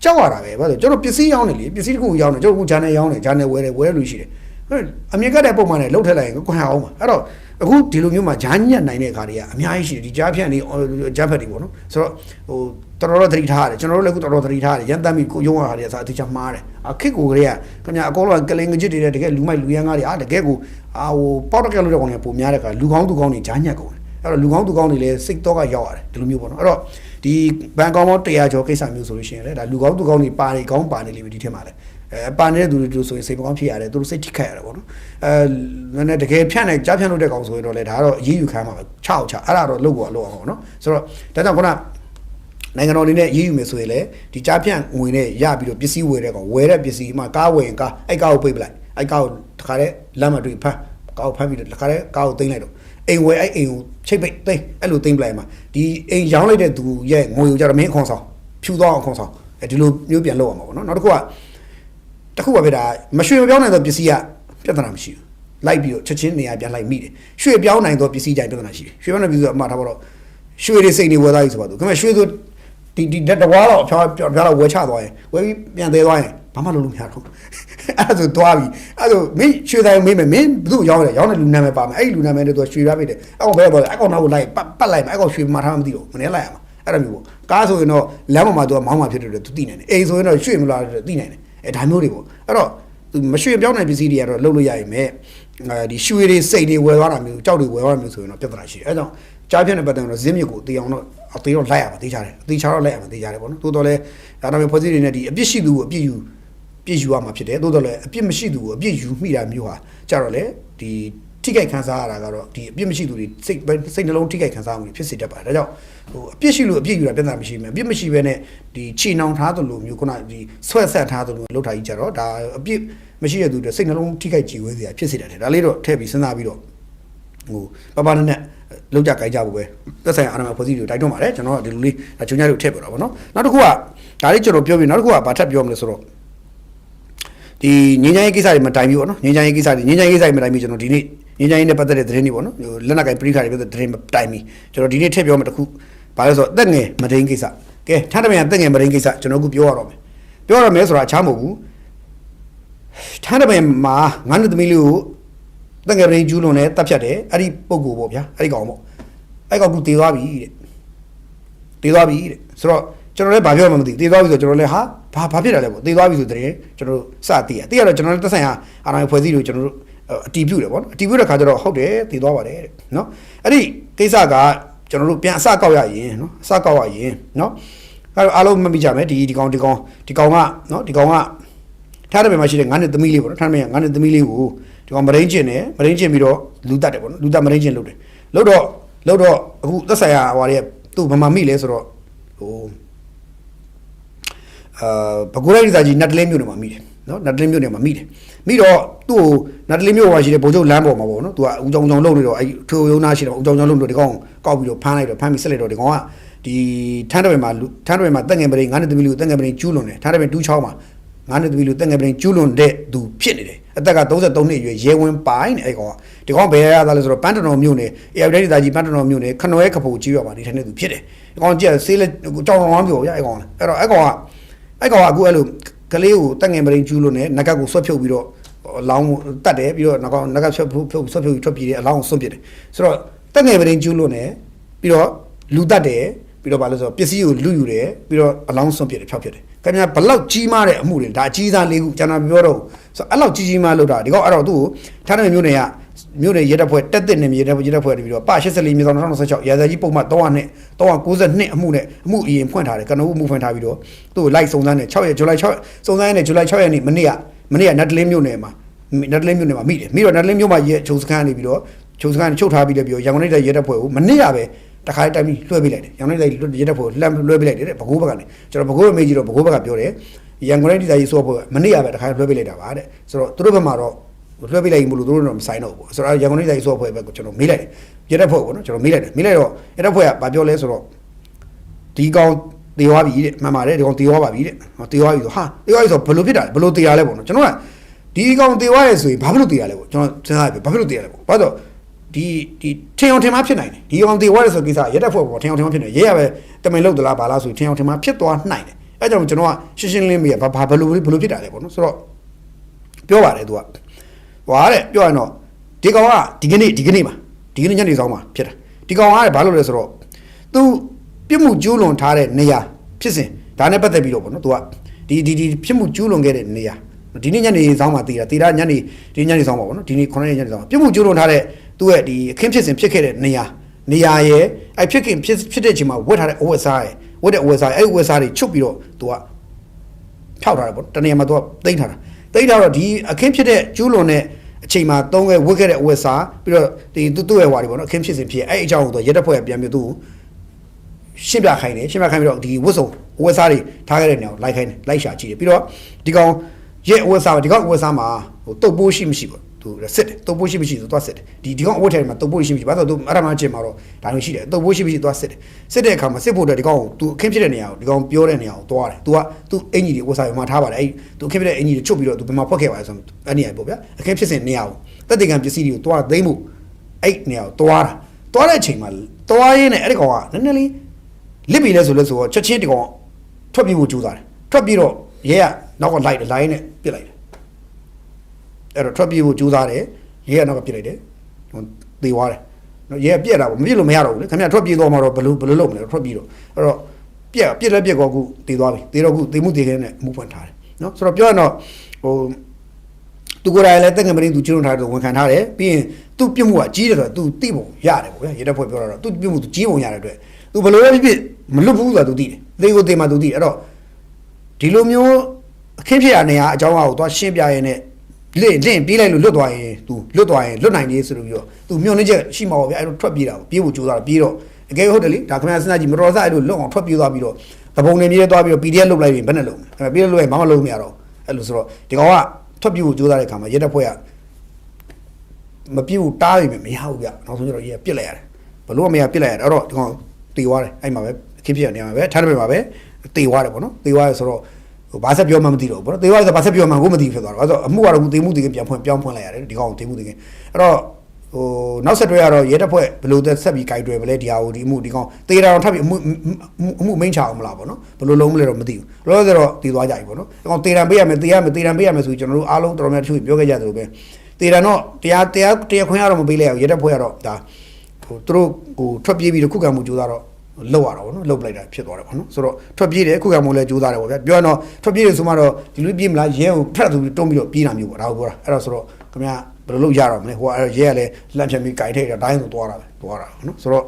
ကြောက်ရတာပဲဘာလို့ကျွန်တော်ပစ္စည်းရောင်းနေလေပစ္စည်းတစ်ခုရောင်းနေကျွန်တော်ကဂျာနယ်ရောင်းနေဂျာနယ်ဝယ်လို့ရှိတယ်အမြင့်ကတဲ့ပုံမှန်နဲ့လှုပ်ထက်လိုက်ရင်ကိုခွန်အောင်ပါအဲ့တော့အခုဒီလိုမျိုးမှာဂျာညက်နိုင်တဲ့အခါတွေကအများကြီးရှိတယ်ဒီဂျာဖြန့်နေဂျာဖက်တွေပေါ့နော်ဆိုတော့ဟိုတော်သတိထားရတယ်ကျွန်တော်တို့လည်းအခုတော်သတိထားရတယ်ရန်တမ်းပြီးကိုရုံးရတာတွေအစားအသေးချမှားတယ်အခစ်ကိုကလေးကခင်ဗျာအကောလောကလင်ငကြစ်တွေတကယ်လူမိုက်လူရန်ကားတွေတကယ်ကိုဟိုပေါက်တကယ်လို့တဲ့ကောင်တွေပုံများတဲ့အခါလူကောင်းသူကောင်းတွေဂျာညက်ကုန်တယ်အဲ့တော့လူကောင်းသူကောင်းတွေလည်းစိတ်တော့ကရောက်ရတယ်ဒီလိုမျိုးပေါ့နော်အဲ့တော့ဒီဘန်ကောင်ပေါင်း100ကျော်ကိစ္စမျိုးဆိုလို့ရှိရင်လည်းဒါလူကောင်းသူကောင်းတွေပါနေကောင်းပါနေလိမ့်မယ်ဒီထက်မှာလည်းပါနေတဲ့သူတွေဆိုရင်စိတ်မကောင်းဖြစ်ရတယ်သူတို့စိတ်ထိခိုက်ရတယ်ပေါ့နော်နည်းတကယ်ဖြန့်နိုင်ကြားဖြန့်လို့တဲ့ကောင်ဆိုရင်တော့လေဒါကတော့အရေးယူခံမှာပဲချအဲ့ဒါတော့လုပ်အောင်ပေါ့နော်ဆိုတော့ဒါကြောင့်ခုနနိုင်ငံတော်အနေနဲ့ရေးယူမယ်ဆိုရင်လေဒီကြားဖြန့်ငွေနဲ့ရပြီးတော့ပစ္စည်းဝယ်တဲ့ကောင်ဝယ်တဲ့ပစ္စည်းမှာကားဝယ်ရင်ကားအဲ့ကားကိုပိတ်ပလိုက်အဲ့ကားကိုတခါတည်းလမ်းမှာတွေ့ဖမ်းကားကိုဖမ်းပြီးတော့တခါတည်းကားကိုသိမ်းလိုက်တော့အိမ်ဝယ်အဲ့အိမ်ကိုချိတ်ပိတ်သိမ်းအဲ့လိုသိမ်းပလိုက်မှာဒီအိမ်ရောင်းလိုက်တဲ့သူရဲ့ငွေကိုကြတော့မင်းအခွန်ဆောင်ဖြူသွားအောင်ခွန်ဆောင်ဒီလိုမျိုးပြန်လုပ်အောင်ပါပေါ့နော်နောက်တစ်ခုကတခုပါပဲဒါမရွှေမပြောင်းနိုင်သောပစ္စည်းကပြဿနာမရှိဘူးလိုက်ပြီးတော့ချက်ချင်းနေရာပြန်လိုက်မိတယ်ရွှေပြောင်းနိုင်သောပစ္စည်းကြိုင်ပြဿနာရှိတယ်ရွှေပြောင်းတဲ့ပစ္စည်းကအမှားထားပါတော့ရွှေတွေစိတ်တွေဝယ်သားကြီးဆိုပါတော့ခင်ဗျရွှေဆိုဒီတဝါတော့ဖြားတော့ဝယ်ချသွားရင်ဝယ်ပြီးပြန်သေးသွားရင်ဘာမှလုပ်လို့မရတော့အဲ့ဒါဆိုသွားပြီအဲ့ဒါမင်းရွှေတိုင်းမေးမယ်မင်းဘယ်သူရောင်းတဲ့လူနာမည်ပါမယ်အဲ့ဒီလူနာမည်နဲ့သူရွှေရပေးတယ်အဲ့ကောင်ဘယ်ပေါ်လဲအဲ့ကောင်နောက်ကိုလိုက်ပတ်လိုက်မယ်အဲ့ကောင်ရွှေမှာထားမှမသိတော့မနေလိုက်ရမှာအဲ့ဒါမျိုးပေါ့ကားဆိုရင်တော့လမ်းပေါ်မှာသူကမောင်းမှာဖြစ်တယ်သူသိနိုင်တယ်အိမ်ဆိုရင်တော့ရွှေမလာတယ်သိနိုင်တယ်ဒါမျိုးတွေပေါ့အဲ့တော့သူမရွှေပြောင်းတဲ့ပစ္စည်းတွေကတော့လုပ်လို့ရရင်မဲ့ဒီရွှေတွေစိတ်တွေဝယ်သွားတာမျိုးကြောက်တွေဝယ်သွားတာမျိုးဆိုရင်တော့ပြဿနာရှိတယ်အဲကြောင့်ကြားဖြတ်တဲ့ပတ်သက်တော့ဇင်းမြစ်ကိုတေးအောင်တော့အသေးတော့လိုက်ရမှာတေးချတယ်အသေးချတော့လိုက်ရမှာတေးချတယ်ပေါ့နော်တိုးတော့လဲဒါတော့ဖွဲ့စည်းတွေနဲ့ဒီအပြစ်ရှိသူကိုအပြစ်ယူရမှာဖြစ်တယ်တိုးတော့လဲအပြစ်မရှိသူကိုအပြစ်ယူမိတာမျိုးဟာကြတော့လဲဒီထိခိုက်ခံစားရတာကတော့ဒီအပြစ်မရှိသူတွေစိတ်နှလုံးထိခိုက်ခံစားမှုတွေဖြစ်စေတတ်ပါတယ်ဒါကြောင့်ဟိုအပြစ်ရှိလို့အပြစ်ယူတာပြဿနာမရှိဘူးအပြစ်မရှိဘဲနဲ့ဒီခြေနှောင်ထားသလိုမျိုးခုနဒီဆွဲဆက်ထားသလိုမျိုးလှုပ်ထားကြီးကြတော့ဒါအပြစ်မရှိတဲ့သူတွေစိတ်နှလုံးထိခိုက်ကြည်ဝေးစရာဖြစ်စေတတ်တယ်ဒါလေးတော့ထည့်ပြီးစဉ်းစားပြီးတော့ဟိုပပနဲ့လောက်ကြကြိုက်ကြဖို့ပဲသက်ဆိုင်ရာအာဏာဖွဲ့စည်းတွေတိုက်တွန်းပါတယ်ကျွန်တော်ကဒီလိုလေးဂျုံညာတို့ထည့်ပြတော့ဗောနော်နောက်တစ်ခုကဒါလေးကျွန်တော်ပြောပြီးနောက်တစ်ခုကဘာထပ်ပြောမလဲဆိုတော့ဒီငင်းချိုင်းကိစ္စတွေမတိုင်ဘူးဗောနော်ငင်းချိုင်းကိစ္စတွေမတိုင်ဘူးကျွန်တော်ဒီနေ့ငင်းချိုင်းနဲ့ပတ်သက်တဲ့သတင်းတွေဗောနော်လက်နက်ကင်ပရိခါတွေပတ်သက်တဲ့သတင်းမတိုင်ဘူးကျွန်တော်ဒီနေ့ထည့်ပြောမယ်တစ်ခုဘာလဲဆိုတော့တက်ငယ်မဒိန်ကိစ္စကဲထပ်တပြန်တက်ငယ်မဒိန်ကိစ္စကျွန်တော်အခုပြောရတော့မယ်ဆိုတာအချားမဟုတ်ဘူးထပ်တပြန်မှာငါးနှစ်သမီးလေးကိုတက်ငယ်မဒိန်ကျူးလွန်နဲ့တပ်ဖြတ်တယ်အဲ့ဒီပုံကိုပေါ့ဗျာအဲ့ဒီကောင်ပေါ့အဲ့ကောင်ကတည်သွားပြီတဲ့ဆိုတော့ကျွန်တော်လည်းဘာပြောမှမသိတည်သွားပြီဆိုကျွန်တော်လည်းဟာဘာဖြစ်တာလဲပေါ့တည်သွားပြီဆိုတဲ့ကျွန်တော်စတည်ရတော့ကျွန်တော်လည်းသက်ဆိုင်ရာအာဏာဖွဲ့စည်းလို့ကျွန်တော်တို့အတီးပြုတ်တယ်ပေါ့နော်အတီးပြုတ်တဲ့ခါကျတော့ဟုတ်တယ်တည်သွားပါတယ်တဲ့နော်အဲ့ဒီကိစ္စက ကျွန်တော်တို့ပြန်အစကောက်ရရင်နော်အစကောက်ရရင်နော်အဲ့တော့အားလုံးမှတ်မိကြမယ်ဒီကောင်ကနော်ဒီကောင်ကထားတဲ့ဘက်မှာရှိတဲ့9နှစ်သမီးလေးပေါ့နော်ထားတဲ့9နှစ်သမီးလေးကိုဒီကောင်မရင်းကျင်ပြီးတော့လူတက်တယ်ပေါ့နော်လူတက်မရင်းကျင်လုပ်တယ်လုပ်တော့အခုသက်ဆိုင်ရာဟိုဟာတွေသူ့ဘာမှမိလဲဆိုတော့ဟိုဘကိုရိုက်စာကြီးနတ်တလင်းမြို့နယ်မှာမိတယ်နော်နတ်တလင်းမြို့နယ်မှာမိတယ်မိတော့သူ့ကိုနတ်တလင်းမြို့မှာရှိတဲ့ဗိုလ်ချုပ်လမ်းပေါ်မှာပေါ့နော်သူကဦးကြောင်လုံနေတော့အဲ့ထိုးရုံနာရှိတော့ဦးကြောင်လုံလို့ဒီကောင်ကောက်ပြီးတော့ဖမ်းပြီးဆက်လိုက်တော့ဒီကောင်ကဒီထန်းတော်မှာတက်ငယ်ပရိငါးနှစ်သမီးလူတက်ငယ်ပရိကျူးလွန်တယ်ထန်းတော်တူးချောင်းမှာငါးနှစ်သမီးလူတက်ငယ်ပရိကျူးလွန်တဲ့သူဖြစ်နေတယ်အသက်က33နှစ်အရွယ်ရဲဝင်းပိုင်းနဲ့အဲ့ကောင်ကဒီကောင်ဘယ်ရသားလဲဆိုတော့ပန်းတတော်မြို့နယ်အေရဒေသကြီးပန်းတတော်မြို့နယ်ခနွဲခဖို့ကြီးရွာမှာနေထိုင်နေသူဖြစ်တယ်ဒီကောင်ကြက်ဆေးလက်ကြောင်ဝမ်းပြောရအဲ့ကောင်အဲ့တော့အဲ့ကောင်ကအခုအဲ့လိုကလေးကိုတက်ငယ်ပရိကျူးလွန်နဲ့နဂတ်ကိုဆွတ်ဖြုတ်ပြီးတော့လောင်းတတ်တယ်ပြီးတော့နဂတ်ဆွတ်ဖြုတ်ထွက်ပြေးတယ်အလောင်းဆွတ်ပြစ်တယ်ဆိုတော့တက်ငယ်ပရိကျူးလွန်နဲ့ပြီးတော့လူတတ်တယ်ပြီးတော့ဘာလို့ဆိုပစ္စည်းကိုလူယူတယ်ပြီးတော့အလောင်းစွန့်ပြစ်တယ်ဖျောက်ပြစ်တယ်ခင်ဗျာဘလောက်ကြီးမားတဲ့အမှုတွေဒါအကြီးစားလေးခုကျွန်တော်ပြောတော့ဆိုအဲ့လောက်ကြီးမားလို့တာဒီကောင်အဲ့တော့သူ့ကိုထားတဲ့မြို့နယ်ရဲတပ်ဖွဲ့တက်တဲ့နေရဲတပ်ဖွဲ့ပြီးတော့ပ84မြေဆောင်2016ရာဇာကြီးပုံမှန်392အမှုနဲ့အမှုအရင်ဖွင့်ထားတယ်ကနဦးအမှုဖွင့်ထားပြီးတော့သူ့ကိုလိုက်စုံစမ်းတယ်6ရက်ဇူလိုင်6စုံစမ်းနေဇူလိုင်6ရက်နေ့မနေ့ကနတ်တလင်းမြို့နယ်မှာမိတယ်မိတော့နတ်တလင်းမြို့မှာရဲချုပ်စခန်းနေပြီးတော့ချုပ်စခန်းချုပ်ထားပြီးလည်းပြီးတော့ရန်ကုန်တိုင်းရဲတပ်ဖွဲ့ကိုမနေ့ကပဲတခါတိုင်းပြီးလွှဲပေးလိုက်တယ်ရန်ကုန်တိုင်းရဲတပ်ဖွဲ့လှမ်းလွှဲပေးလိုက်တယ်ပဲခူးဘက်ကနေကျွန်တော်ပဲခူးမေးကြည့်တော့ပဲခူးဘက်ကပြောတယ်ရန်ကုန်တိုင်းဒေသကြီးစိုးဖွဲ့မနေ့ကပဲတခါလွှဲပေးလိုက်တာပါတဲ့ဆိုတော့သူတို့ဘက်မှာတော့လွှဲပေးလိုက်ရင်မလို့သူတို့တော့မဆိုင်တော့ဘူးဆိုတော့ရန်ကုန်တိုင်းဒေသကြီးစိုးဖွဲ့ဘက်ကိုကျွန်တော်မေးလိုက်တယ်ရဲတပ်ဖွဲ့ကိုနော်ကျွန်တော်မေးလိုက်တော့ရဲတပ်ဖွဲ့ကဘာပြောလဲဆိုတော့ဒီကောင်တေသွားပြီတဲ့မှန်ပါတယ်ဒီကောင်တေသွားပါပြီတဲ့တေသွားပြီဆိုဟာတေသွားပြီဆိုဘယ်လိုဖြစ်တာလဲဘယ်လိုတေရလဲပေါ့နော်ကျွန်တော်ကဒီကောင်တေသွားရဲဆိုရင်ဘာဖြစ်လို့တေရလဲပေါ့ကျွန်တော်စဉ်းစားပြီဘာဖြစ်လို့တေရလဲပေါ့ဘာလို့ဒီထင်အောင်ထင်မှားဖြစ်နိုင်တယ်ဒီကောင်တေသွားရဲဆိုကိစ္စရဲတပ်ဖွဲ့ပေါ်ထင်အောင်ထင်မှားဖြစ်နေရဲရပဲတမင်လို့သလားဘာလားဆိုထင်အောင်ထင်မှားဖြစ်သွားနိုင်တယ်အဲကြောင့်ကျွန်တော်ကရှင်းလင်းမေးရဘာဘယ်လိုဖြစ်တာလဲပေါ့နော်ဆိုတော့ပြောပါတယ်သူကဟွာတဲ့ပြောရရင်တော့ဒီကောင်ကဒီကနေ့ညနေဆောင်မှာဖြစ်တာဒီကောင်ကဘာလို့လဲဆိုတော့သူပြစ်မှုကျူးလွန်ထားတဲ့နေရာဖြစ်စဉ်ဒါနဲ့ပတ်သက်ပြီးတော့ပေါ့နော်သူကဒီဖြစ်မှုကျူးလွန်ခဲ့တဲ့နေရာဒီနေ့ညနေဆောင်မှာတည်တာညနေဆောင်ပါပေါ့နော်ဒီနေ့9ရက်ညနေဆောင်ပြစ်မှုကျူးလွန်ထားတဲ့သူ့ရဲ့ဒီအခင်းဖြစ်စဉ်ဖြစ်ခဲ့တဲ့နေရာရဲ့အဲ့ဖြစ်တဲ့အချိန်မှာဝတ်ထားတဲ့ဝတ်စားအဲ့ဝတ်စားတွေချုပ်ပြီးတော့သူကဖြောက်ထားတယ်ပေါ့တနေရာမှာသူကတိမ့်ထားတော့ဒီအခင်းဖြစ်တဲ့ကျူးလွန်တဲ့အချိန်မှာသုံးခဲ့ဝတ်ခဲ့တဲ့ဝတ်စားပြီးတော့ဒီသူ့ရဲ့ဟွာတွေပေါ့နော်အခင်းဖြစ်စဉ်ဖြစ်အဲ့အကြောင်းကိုသူရက်တပ်ဖွဲ့ပြန်ပြီးသူရှင်းပြခိုင်းပြီးတော့ဒီဝတ်စားတွေထားခဲ့တဲ့နေရာကိုလိုက်ရှာကြည့်တယ်ပြီးတော့ဒီကောင်ရဲ့ဝတ်စားမှာဟိုတုပ်ပိုးရှိမရှိပေါ့သူစစ်တယ်တုပ်ပိုးရှိမရှိဆိုသွားစစ်တယ်ဒီကောင်အဝတ်ထဲမှာတုပ်ပိုးရှိမရှိဘာလို့သူအဲ့ဒါမှချင်းမှာတော့ဒါမျိုးရှိတယ်တုပ်ပိုးရှိမရှိသွားစစ်တဲ့အခါမှာစစ်ဖို့အတွက်ဒီကောင်ကိုသူအခင်းဖြစ်တဲ့နေရာကိုဒီကောင်ပြောတဲ့နေရာကိုသွားတယ်သူအင်ကြီးတွေဝတ်စားမှာထားပါတယ်အဲ့သူအခင်းဖြစ်တဲ့အင်ကြီးတွေချုပ်ပြီးတော့သူဘယ်မှာဖွက်ခဲ့ပါလဲဆိုတော့အဲ့နေရာပေါ့ဗျာအခင်းဖြစ်စဉ်နေရာကိုတက်တေကံပစ္စည်းတွေကိုသွားသိမ်းဖို့အဲ့နေရာကိုသွားတဲ့အချိန်မှာသွားရင်းနဲ့အဲ့ဒီကောင်ကနည်းနည်းလေးလစ်ပြီလဲဆိုတော့ချက်ချင်းဒီကောင်ထွက်ပြေးဖို့ကြိုးစားတယ်ထွက်ပြေးတော့ရဲကနောက်ကလိုက်နဲ့ပြစ်လိုက်တယ်အဲ့တော့ထွက်ပြေးဖို့ကြိုးစားတယ်ရဲကနောက်ကပြစ်လိုက်တယ်ဟိုသေသွားတယ်နော်ရဲကပြက်တာပေါ့မပြစ်လို့မရတော့ဘူးလေခင်ဗျာထွက်ပြေးသွားမှာတော့ဘယ်လိုလုပ်မလဲထွက်ပြေးတော့အဲ့တော့ပြက်ကောခုသေသွားပြီသေတော့ခုသေမှုသေခင်းနဲ့မှုဖွင့်ထားတယ်နော်ဆိုတော့ပြောရတော့ဟိုသူကိုယ်တိုင်လည်းတက်ငယ်မင်းသူကျုံထားတယ်ဝန်ခံထားတယ်ပြီးရင်သူ့ပြစ်မှုကကြီးတယ်ဆိုတော့သူသိပုံရတယ်ပေါ့ဗျာရဲတပ်ဖွဲ့ပြောတော့သူ့ပြစ်မှုသူကြီးပုံရတဲ့အတွက်သူဘယ်လိုပဲဖြစ်မလွတ်ဘူးဆိုတာသူသိတယ်သေကိုသေမှသူသိတယ်အဲ့တော့ဒီလိုမျိုးအခင်းဖြစ်ရနေရအကြောင်းအရာကိုသွားရှင်းပြရဲနဲ့လင့်ပြေးလိုက်လို့လွတ်သွားရင်လွတ်နိုင်သေးဆိုလို့ပြီးတော့သူမျောနေချက်ရှိမှာပေါ့ဗျာအဲ့တော့ထွက်ပြေးတာပေါ့ပြေးဖို့ကြိုးစားပြေးတော့အကယ်ဟုတ်တယ်လေဒါခင်ဗျာစဉ်းစားကြည့်မတော်စားအဲ့လိုလွတ်အောင်ထွက်ပြေးသွားပြီးတော့တပုံနေပြေးသွားပြီးတော့ PDF လုတ်လိုက်ရင်ဘယ်နဲ့လုံးလဲပြေးလို့ရင်ဘာမှလုံးမရတော့အဲ့လိုဆိုတော့ဒီကောင်ကထွက်ပြေးဖို့ကြိုးစားတဲ့ခါမှာရဲတပ်ဖွဲ့ကမပြေးဘူးတားပြီမရဘူးဗျနောက်ဆုံးကျတော့ရဲပြစ်လိုက်ရတယ်ဘလို့မရပြစ်လိုက်ရတယ်အဲ့တော့ဒီကောင်တေသွားတယ်အဲ့မှာပဲအခင်းဖြစ်ရနေမှာပဲထားတယ်ပဲတေသွားတယ်ပေါ့နော်တေသွားတယ်ဆိုတော့ဘာဆက်ပြောမှမသိတော့ဘူးပေါ့နော်တေသွားတယ်ဆိုဘာဆက်ပြောမှကိုမသိဖြစ်သွားတော့အဲ့တော့အမှုကတော့တေမှုတေကပြောင်းဖွင့်လိုက်ရတယ်ဒီကောင်တေမှုတေကအဲ့တော့ဟိုနောက်ဆက်တွဲကတော့ရဲတပ်ဖွဲ့ဘယ်လိုသက်ဆက်ပြီးကြိုက်တွယ်ပဲလဲဒီဟာကိုဒီအမှုဒီကောင်တေတာတော့ထပ်ပြီးအမှုမိန့်ချအောင်မလားပေါ့နော်ဘယ်လိုလုံးမလဲတော့မသိဘူးလောဆယ်တော့တေသွားကြပြီပေါ့နော်ဒီကောင်တေတံပေးရမယ်ဆိုပြီးကျွန်တော်တို့အားလုံးတော်တော်များတချို့ပြောခဲ့ကြတယ်လို့ပဲတေတံတော့တရားခွင့်ရတော့မပေးလိုက်အောင်ရဲတပ်ဖွဲ့ကတော့ဒါဟိုသူတို့ဟိုထွက်ပြေးပြီးတော့ခုခံမှုကြိုးစားတော့လောက်ရတော့ဗောနော်လောက်လိုက်တာဖြစ်သွားတယ်ဗောနော်ဆိုတော့ထွက်ပြေးတယ်ခုခံမှုလည်းကြိုးစားတယ်ဗောဗျာပြောရတော့ထွက်ပြေးတယ်ဆိုမှတော့ဒီလိုပြေးမလားရဲကိုဖက်သူတုံးပြီးတော့ပြေးတာမျိုးဗောဒါကိုပြောတာအဲ့တော့ဆိုတော့ခင်ဗျာဘယ်လိုလုပ်ရတော့မလဲဟိုအဲ့ရဲကလည်းလန့်ဖြတ်ပြီးကြိုက်ထိတ်တာတိုင်းဆိုသွားတာဗောနော်ဆိုတော့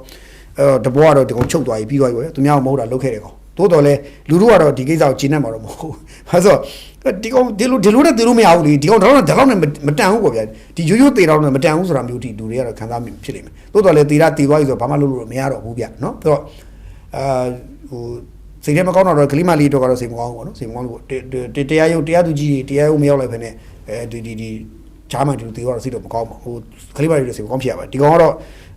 တဘောကတော့ဒီကောင်ချုပ်သွားပြီးသွားပြီပေါ့သူများကမဟုတ်တာလုတ်ခဲ့တယ်ကောင်တိုးတော်လဲလူတို့ကတော့ဒီကိစ္စကိုကျင်းနေမှာတော့မဟုတ်ဘူးအဲဆိုဒီကောင်ဒီလိုနဲ့တည်လို့မရဘူးလေဒီကောင်တော့နဲ့မတန်ဘူးပေါ့ဗျာဒီရိုးရိုးတည်တော့နဲ့မတန်ဘူးဆိုတာမျိုးတိလူတွေကတော့ခံစားမိဖြစ်လိမ့်မယ်တိုးတော်လဲတည်တာတည်သွားပြီဆိုတော့ဘာမှလုပ်လို့မရတော့ဘူးဗျာနော်ဆိုတော့ဟိုစိတ်ထဲမကောင်းတော့ကလိမလေးတော့ကတော့စိတ်မကောင်းဘူးပေါ့နော်စိတ်မကောင်းလို့တရားရုံတရားသူကြီးတရားရုံမရောက်လိုက်ဖ ೇನೆ ဒီဂျာမန်တူတေကတော့စိတ်တော့မကောင်းပါဟိုကလေးပါတွေစိတ်မကောင်းဖြစ်ရပါဒီကောင်ကတော့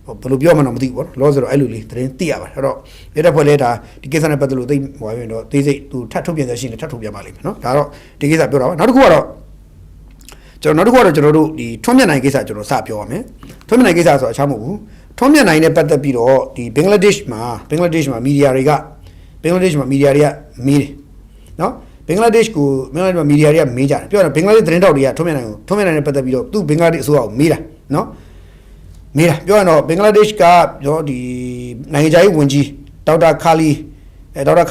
ဘယ်လိုပြောမှတော့မသိဘူးပေါ့လောဆိုတော့အဲ့လိုလေးသတင်းသိရပါတယ်အဲ့တော့လက်တက်ဖွဲ့လဲဒါဒီကိစ္စနဲ့ပတ်သက်လို့သိဟိုပါပြင်တော့သိစိတ်သူထပ်ထုတ်ပြန်သက်ရှိနေထပ်ထုတ်ပြန်ပါလိမ့်မယ်နော်ဒါတော့ဒီကိစ္စပြောတာပါနောက်တစ်ခုကတော့ကျွန်တော်တို့ဒီထွန်းမြတ်နိုင်ကိစ္စကျွန်တော်စပြောရမယ်ထွန်းမြတ်နိုင်ကိစ္စဆိုတော့အချားမဟုတ်ဘူးထွန်းမြတ်နိုင်နဲ့ပတ်သက်ပြီးတော့ဒီဘင်္ဂလားဒေ့ရှ်မှာမီဒီယာတွေကမေးတယ်နော်ဘင်္ဂလားဒေ့ရှ်မှာမီဒီယာတွေကမေးကြတယ်ပြောရရင်ဘင်္ဂလားဒေ့ရှ်သတင်းတောက်တွေကထွန်းမြတ်နိုင်နဲ့ပတ်သက်ပြီးတော့သူဘင်္ဂလားဒေ့ရှ်အစိုးရကိုမေးတာနော်မေးတာပြောရတော့ဘင်္ဂလားဒေ့ရှ်ကပြောဒီနိုင်ငံခြားရေးဝန်ကြီးဒေါက်တာခါ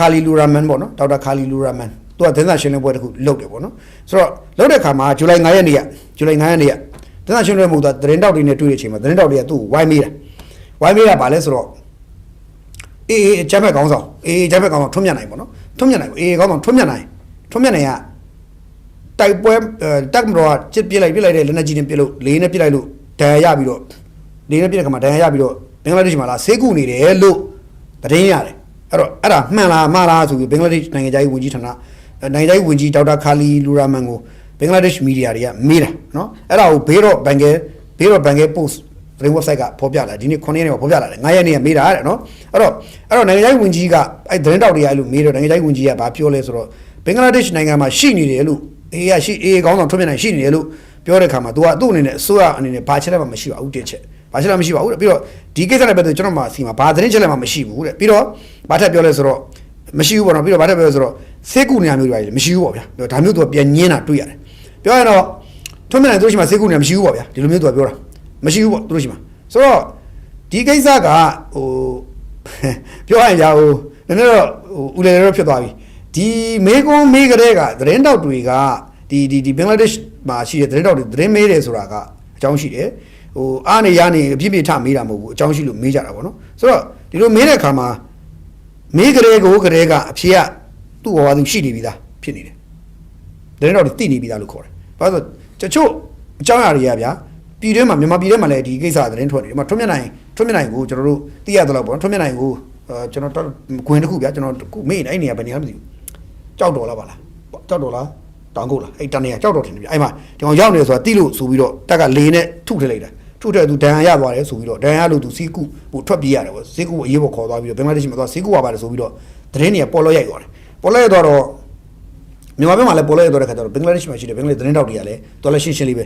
လီလူရာမန်ပေါ့နော်ဒေါက်တာခါလီလူရာမန်သူကသတင်းစာရှင်းလင်းပွဲတစ်ခုလုပ်တယ်ပေါ့နော်ဆိုတော့လုပ်တဲ့အခါမှာဇူလိုင်9ရက်နေ့ကသတင်းစာရှင်းလင်းပွဲမှာသတင်းတောက်တွေနဲ့တွေ့တဲ့အချိန်မှာသတင်းတောက်တွေကသူ့ကိုဝိုင်းမေးတာဗာလဲဆိုတော့အေးအကြမ်းဖက်ကောင်းဆောင်ထွန်းမြတ်နိုင်ပေါ့နော်ထွန်းမြတ်နိုင်အေးကောင်းဆောင်ထွန်းမြတ်နိုင်ကတိုက်ပွဲတက်မတော်ကချစ်ပြစ်လိုက်တဲ့လက်နက်ကြီးနဲ့ပြစ်လို့လေးနဲ့ပြစ်လိုက်လို့ဒဏ်ရာရပြီးတော့လေးနဲ့ပြစ်တဲ့ခါမှာဒဏ်ရာရပြီးတော့ဘင်္ဂလားဒေ့ရှ်မှာလာဆေးကုနေတယ်လို့သတင်းရတယ်အဲ့တော့အဲ့ဒါမှန်လားမှားလားဆိုပြီးဘင်္ဂလားဒေ့ရှ်နိုင်ငံခြားရေးဝန်ကြီးဌာနနိုင်ငံခြားရေးဝန်ကြီးဒေါက်တာခါလီလူရာမန်ကိုဘင်္ဂလားဒေ့ရှ်မီဒီယာတွေကမေးတာနော်အဲ့ဒါကိုဘေးတော့ဘန်ကဲ post သတင်း website ကဖော်ပြလာဒီနေ့9ရက်နေ့မှာဖော်ပြလာတယ်9ရက်နေ့ကမေးတာတဲ့နော်အဲ့တော့နိုင်ငံခြားရေးဝန်ကြီးကအဲ့သတင်းတောက်တွေကအဲ့လိုမေးတော့နိုင်ငံခြားရေးဝန်ကြီးကဘာပြောလဲဆိုတော့ဘင်္ဂလားဒေ့ရှ်နိုင်ငံမှာရှိနေတယ်လို့အေးကောင်းဆောင်ထွန်းမြတ်နိုင်ရှိနေတယ်လို့ပြောတဲ့ခါမှာ तू ကသူ့အနေနဲ့အစိုးရအနေနဲ့ဘာချက်လည်းမရှိပါဘူးတစ်ချက်ဘာချက်လည်းမရှိပါဘူးတဲ့ပြီးတော့ဒီကိစ္စနဲ့ပတ်သက်ကျွန်တော်မှစီမှာဘာသတင်းချက်လည်းမရှိဘူးတဲ့ပြီးတော့ဘာထက်ပြောလဲဆိုတော့မရှိဘူးပေါ့နော်ပြီးတော့ဘာထက်ပြောလဲဆိုတော့စေကူနေရာမျိုးတွေပါလေမရှိဘူးပေါ့ဗျာဒါမျိုး तू ပြန်ညင်းတာတွေ့ရတယ်ပြောရင်တော့ထွန်းမြတ်နိုင်တို့ရှိမှာစေကူနေရာမရှိဘူးပေါ့ဗျာဒီလိုမျိုး तू ပြောတာမရှိဘူးပေါ့တို့ရှိမှာဆိုတော့ဒီကိစ္စကဟိုပြောရရင်ကြာဟိုနည်းနည်းတော့ဟိုဦးလေတော့ဖြစ်သွားပြီဒီမေကွန်မေးကြတဲ့ကသတင်းတောက်တွေကဒီဘင်္ဂလားဒေ့ရှ်မှာရှိတဲ့သတင်းတောက်တွေသတင်းမေးတယ်ဆိုတာကအကြောင်းရှိတယ်ဟိုအားနေရနေအပြည့်ပြည့်ထမေးတာမဟုတ်ဘူးအကြောင်းရှိလို့မေးကြတာပေါ့နော်ဆိုတော့ဒီလိုမေးတဲ့အခါမှာမေးကြတဲ့ကအဖြေကသူ့ဘောသူရှိနေပြီသားဖြစ်နေတယ်သတင်းတောက်တွေသိနေပြီသားလို့ခေါ်တယ်ဘာလို့တချို့အကြောင်းအရာတွေကဗျာပြည်တွင်းမှာမြန်မာပြည်ထဲမှာလည်းဒီကိစ္စသတင်းထွက်နေတယ်။ထွန်းမြတ်နိုင်ကိုကျွန်တော်တို့သိရသလောက်ပေါ့ထွန်းမြတ်နိုင်ကိုကျွန်တော်ခွင်တစ်ခုဗျာကျွန်တော်မေးနေအဲ့နေရာဘယ်နေရာမသိဘူး။ကြောက်တော်လားပါလား။ကြောက်တော်လားတောင်ကုတ်လားအဲ့တနေရာကြောက်တော်ထင်တယ်ဗျ။အဲ့မှာဒီကောင်ရောက်နေဆိုတာတိလို့ဆိုပြီးတော့တက်ကလေနဲ့ထုထလိုက်တာ။ထုတဲ့သူဒဏ်ရာရသွားတယ်ဆိုပြီးတော့ဒဏ်ရာလို့သူစီးကုဟိုထွက်ပြေးရတယ်ပေါ့။စီးကုအရေးပေါ်ခေါ်သွားပြီးတော့ဘင်္ဂလားဒေ့ရှ်မှာသွားစီးကုရပါတယ်ဆိုပြီးတော့သတင်းတွေကပေါ်လို့ရိုက်သွားတယ်။ပေါ်လို့ရိုက်သွားတော့မြန်မာပြည်မှာလည်းပေါ်လို့ရိုက်သွားတဲ့ခါကျတော့ဘင်္ဂလားဒေ့ရှ်မှာရှိတဲ့ဘင်္ဂလားသတင်းတောက်တွေကလည်းတော်လည်းရှင်းရှင်းလေးပဲ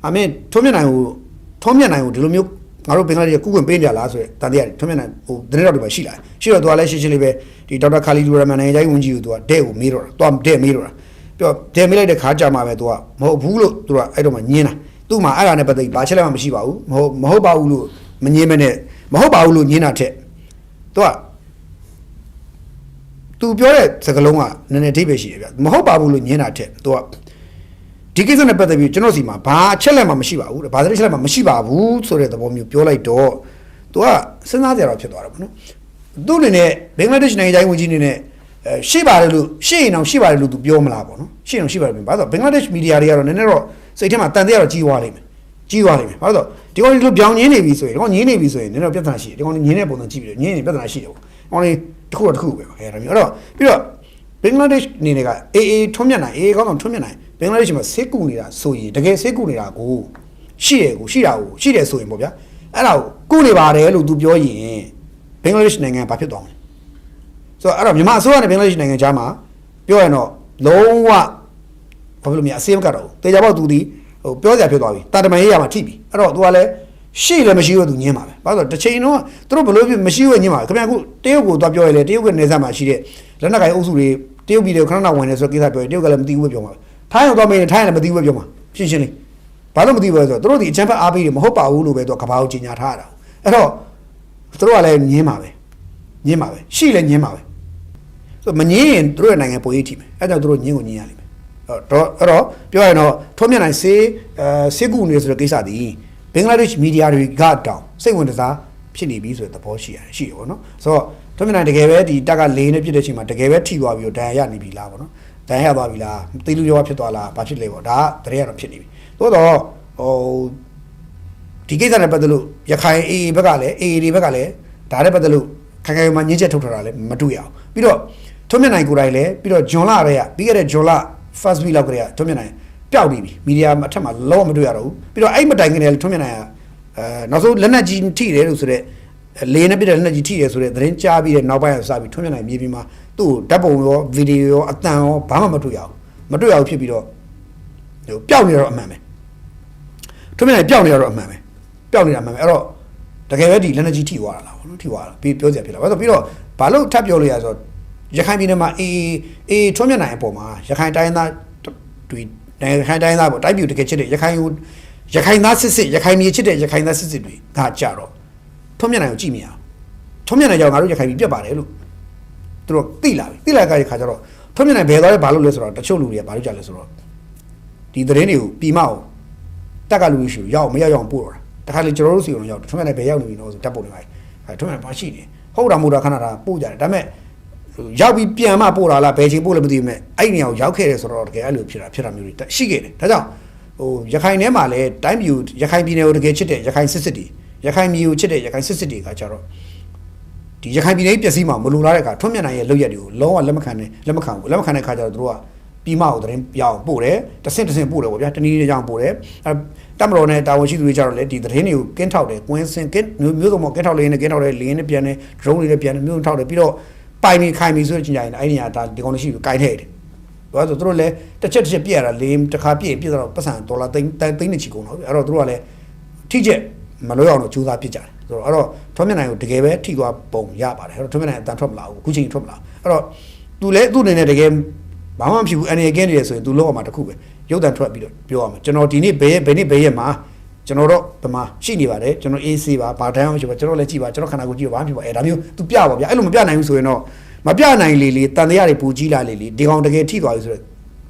အမေထွန်းမြတ်နိုင်ကိုဒီလိုမျိုးငါတို့ဘင်္ဂလားဒေ့ရှ်ကုဝင်ပေးကြလားဆိုရယ်တန်တရားထွန်းမြတ်နိုင်ဟိုသတင်းတောက်တွေမှာရှိလာရှိတော့သူကလည်းရှင်းရှင်းလေးပဲဒီဒေါက်တာခါလီလူရာမန်နိုင်ငံခြားရေးဝန်ကြီးကိုသူကတဲ့ကိုမေးတော့တာသူကတဲ့မေးတော့တာပြောတဲ့မေးလိုက်တဲ့ခါကြာမှာပဲသူကမဟုတ်ဘူးလို့သူကအဲ့တော့မှညင်းတာသူ့မှာအဲ့ဒါနဲ့ပတ်သက်ပြီးဘာချက်လည်းမရှိပါဘူးမဟုတ်ပါဘူးလို့မညင်းမနဲ့မဟုတ်ပါဘူးလို့ညင်းတာထက်သူကသူပြောတဲ့စကားလုံးကနည်းနည်းအဓိပ္ပာယ်ရှိတယ်ဗျမဟုတ်ပါဘူးလို့ညင်းတာထက်သူကဒီကိစ္စနဲ့ပတ်သက်ပြီးကျွန်တော်စီမှာဘာအချက်လက်မှမရှိပါဘူးတဲ့ဘာသတင်းချက်လက်မှမရှိပါဘူးဆိုတဲ့သဘောမျိုးပြောလိုက်တော့သူကစဉ်းစားကြရတော့ဖြစ်သွားတာပေါ့နော်သူ့အနေနဲ့ဘင်္ဂလားဒေ့ရှ်နိုင်ငံခြားရေးဝန်ကြီးအနေနဲ့ရှိပါတယ်လို့ရှိရင်တော့ရှိပါတယ်လို့သူပြောမလားပေါ့နော်ရှိရင်ရှိပါတယ်ဘာလို့ဘင်္ဂလားဒေ့ရှ်မီဒီယာတွေကတော့နည်းနည်းတော့စိတ်ထဲမှာတန်တရားတော့ကြီးသွားလိမ့်မယ်ဘာလို့ဒီကောင်ဒီလိုပြောင်းညင်းနေပြီဆိုရင်ဒီကောင်ညင်းနေပြီဆိုရင်နည်းနည်းပြဿနာရှိတယ်ဒီကောင်ညင်းတဲ့ပုံစံကြည့်ပြီးတော့ညင်းနေပြဿနာရှိတယ်ပေါ့ကောင်လေးတစ်ခုပဲအဲ့ဒါမျိုးအဲ့တော့ပြီးတော့ဘင်္ဂလားဒေ့ရှ်အနေနဲ့ကအေးထွန်းမြတ်နိုင်အေးကောင်းအောင်ထွန်းမြတ်နိုင်ဘင်္ဂလားဒေ့ရှ်မှာဆေးကူနေတာဆိုရင်တကယ်ဆေးကူနေတာကိုရှိတယ်ဆိုရင်ပေါ့ဗျာအဲ့ဒါကိုကုနေပါတယ်လို့သူပြောရင်ဘင်္ဂလားဒေ့ရှ်နိုင်ငံဘာဖြစ်သွားမလဲဆိုတော့အဲ့တော့မြန်မာအစိုးရနဲ့ဘင်္ဂလားဒေ့ရှ်နိုင်ငံကြားမှာပြောရရင်တော့လုံးဝဘာဖြစ်လို့မြအစေးမကတော့တေချာပေါက်သူဒီဟိုပြောစရာဖြစ်သွားပြီတာတမန်ရေးရမှာထိပြီအဲ့တော့သူကလည်းရှိလည်းမရှိဘူးသူညင်းပါပဲဘာလို့တစ်ချိန်တော့သူတို့ဘလို့ဖြစ်မရှိဘူးညင်းပါခင်ဗျာခုတရုတ်ကိုသွားပြောရလေတရုတ်ကနေစားမှာရှိတဲ့လက်နက်ကိုင်အုပ်စုတွေတရုတ်ပြည်တွေခဏဝင်နေဆိုကိစ္စပြောရင်တရုတ်ကလည်းမသိဘူးပြောမှာထိုင်းရောက်သွားမင်းထိုင်းလည်းမသိဘူးပြောမှာရှင်းလေးဘာလို့မသိဘူးလဲဆိုတော့သူတို့ဒီအချမ်းဖက်အားပေးတယ်မဟုတ်ပါဘူးလို့ပဲသူကကဘာကိုကြီးညာထားရတာအဲ့တော့သူတို့ကလည်းညင်းပါပဲရှိလည်းညင်းပါပဲဆိုမညင်းရင်သူတို့ရဲ့နိုင်ငံပုံရိပ်ထိမယ်အဲ့ကြောင့်သူတို့ညင်းကိုညင်းရလိမ့်မယ်အဲ့တော့ပြောရရင်တော့ထုံးမြတ်နိုင်စေးကူနေဆိုတဲ့ကိစ္စဒီဘင်္ဂလားဒေ့ရှ်မီဒီယာတွေကတောင်စိတ်ဝင်စား ဖြစ်နေပြီဆိုတဲ့သဘောရှိတယ်ပေါ့နော်ဆိုတော့ထွန်းမြတ်နိုင်တကယ်ပဲဒီတက်ကလေးနဲ့ပြစ်တဲ့အချိန်မှာတကယ်ပဲထိသွားပြီးတော့ဒဏ်ရာရနေပြီလားပေါ့နော်ဒဏ်ရာရသွားပြီလားသေလူရောဖြစ်သွားလားဘာဖြစ်လဲပေါ့ဒါကတရေကတော့ဖြစ်နေပြီသို့တော့ဟိုဒီကိစ္စနဲ့ပတ်သက်လို့ရခိုင် AA ဘက်ကလည်း AA တွေဘက်ကလည်းဒါနဲ့ပတ်သက်လို့ခိုင်ခိုင်မှာညှင်းချက်ထုတ်ထားတာလည်းမတွေ့ရအောင်ပြီးတော့ထွန်းမြတ်နိုင်ကိုယ်တိုင်လည်းပြီးတော့ဂျွန်လာတွေကပြီးခဲ့တဲ့ဂျွန်လာ first week လောက်ကတည်းကထွန်းမြတ်နိုင်ပျောက်နေပြီမီဒီယာအထက်မှာလုံးဝမတွေ့ရတော့ဘူးပြီးတော့အဲ့မတိုင်ခင်လည်းထွန်းမြတ်နိုင်ကနောက်ဆုံးလက်နက်ကြီးထိတယ်လို့ဆိုတော့လေးနဲ့ပြတဲ့လက်နက်ကြီးထိတယ်ဆိုတဲ့သတင်းကြားပြီးတဲ့နောက်ပိုင်းကစပြီးထွန်းမြတ်နိုင်မြေပြင်မှာသူ့ဓာတ်ပုံရောဗီဒီယိုရောအတန်ရောဘာမှမတွေ့ရအောင်ဖြစ်ပြီးတော့ဟိုပျောက်နေတော့အမှန်ပဲထွန်းမြတ်နိုင်ပျောက်နေတော့အမှန်ပဲပျောက်နေတာအမှန်ပဲအဲ့တော့တကယ်ပဲဒီလက်နက်ကြီးထိသွားတာလားဘောနော်ထိသွားတာပြီးပြောစရာဖြစ်လာဘာလို့ပြီးတော့ဘာလို့ထပ်ပြောလို့ရဆိုတော့ရခိုင်ပြည်နယ်မှာအေးထွန်းမြတ်နိုင်အပေါ်မှာရခိုင်တိုင်းသားတွေရခိုင်တိုင်းသားပေါ့တိုက်ပြူတကယ်ချစ်တဲ့ရခိုင်သားစစ်ရခိုင်မြေချစ်တဲ့ရခိုင်သားစစ်တွေကကြတော့ထွန်းမြတ်နိုင်ကိုကြည့်မြင်အောင်ထွန်းမြတ်နိုင်ကြောင့်ငါတို့ရခိုင်ပြည်ပြတ်ပါတယ်လို့သူတို့သိလာကြတဲ့ခါကျတော့ထွန်းမြတ်နိုင်ဘယ်သွားလဲဘာလို့လဲဆိုတော့တချို့လူတွေကဘာလို့ကြလဲဆိုတော့ဒီသတင်းတွေကိုပြီးမအောင်တက်ကလူရှိရောက်မရောက်ပို့တော့တာတခါလေကျွန်တော်တို့စီကိုရောက်ထွန်းမြတ်နိုင်ဘယ်ရောက်နေပြီလို့ဆိုဓာတ်ပုံတွေပါထွန်းမြတ်နိုင်ဘာရှိနေဟုတ်တာမို့တာခဏတာပို့ကြတယ်ဒါပေမဲ့ရောက်ပြီးပြန်မှပို့တာလားဘယ်ချိန်ပို့လဲမသိဘူးမဲ့အဲ့နေရာကိုရောက်ခဲ့တယ်ဆိုတော့တကယ်အဲ့လိုဖြစ်တာမျိုးတွေရှိခဲ့တယ်ဒါကြောင့်ဟိုရခိုင်ထဲမှာလည်းတိုင်းပြည်ရခိုင်ပြည်နယ်ကိုတကယ်ချစ်တဲ့ရခိုင်စစ်တွေရခိုင်ပြည်ကိုချစ်တဲ့ရခိုင်စစ်တွေကကြတော့ဒီရခိုင်ပြည်နယ်ပျက်စီးမှာမလိုလားတဲ့အခါထွန်းမြတ်နိုင်ရဲ့လုပ်ရက်တွေကိုလုံးဝလက်မခံတဲ့ခါကျတော့သူတို့ကပြီးမအောင်သတင်းရအောင်ပို့တယ်တဆင့်ပို့တယ်ပေါ့ဗျာတနည်းနည်းကြောင့်ပို့တယ်အဲတမတော်နဲ့တာဝန်ရှိသူတွေကြတော့လေဒီသတင်းတွေကိုကင်းထောက်တယ်ကွင်းစင်ကင်းမျိုးစုံကင်းထောက်လေးနဲ့ကင်းထောက်တယ်လင်းနဲ့ပြန်တယ် drone လေးနဲ့ပြန်တယ်မျိုးထောက်တယ်ပြီးတော့ပိုင်နေခိုင်ပြီဆိုတဲ့ချင်းကြရင်အဲ့ဒီနေရာဒါဒီကောင်ရှိကိုကိုင်ထည့်တယ်ဘာလို့ဆိုသူတို့လည်းတစ်ချက်ပြည့်ရတာလေးတစ်ခါပြည့်တော့ပတ်စံဒေါ်လာသိန်းနဲ့ချီကုန်တော့အဲ့တော့သူတို့ကလည်းထိချက်မလို့အောင်တော့ကြိုးစားပြစ်ကြတယ်ဆိုတော့အဲ့တော့ထွန်းမြတ်နိုင်ကိုတကယ်ပဲထိသွားပုံရပါတယ်အဲ့တော့ထွန်းမြတ်နိုင်အတန်ထွက်မလာဘူးအခုချိန်ထွက်မလာအဲ့တော့သူလည်းသူ့အနေနဲ့တကယ်ဘာမှမဖြစ်ဘူးအနေကင်းနေတယ်ဆိုရင်သူလောက်အောင်မှာတခုပဲရုပ်တံထွက်ပြီးတော့ပြောရမှာကျွန်တော်ဒီနေ့ဘယ်ရက်မှာကျွန်တော်တို့ဗမာရှိနေပါတယ်ကျွန်တော် AC ပါဘာတိုင်းအောင်ရှိပါကျွန်တော်လည်းကြည့်ပါကျွန်တော်ခန္ဓာကိုယ်ကြည့်ပါဘာဖြစ်ပါဒါမျိုးသူပြပါဗျာအဲ့လိုမပြနိုင်ဘူးဆိုရင်တော့မပြနိုင်လေတန်တရားတွေပူကြီးလာလေဒီကောင်တကယ်ထိသွားပြီဆိုတော့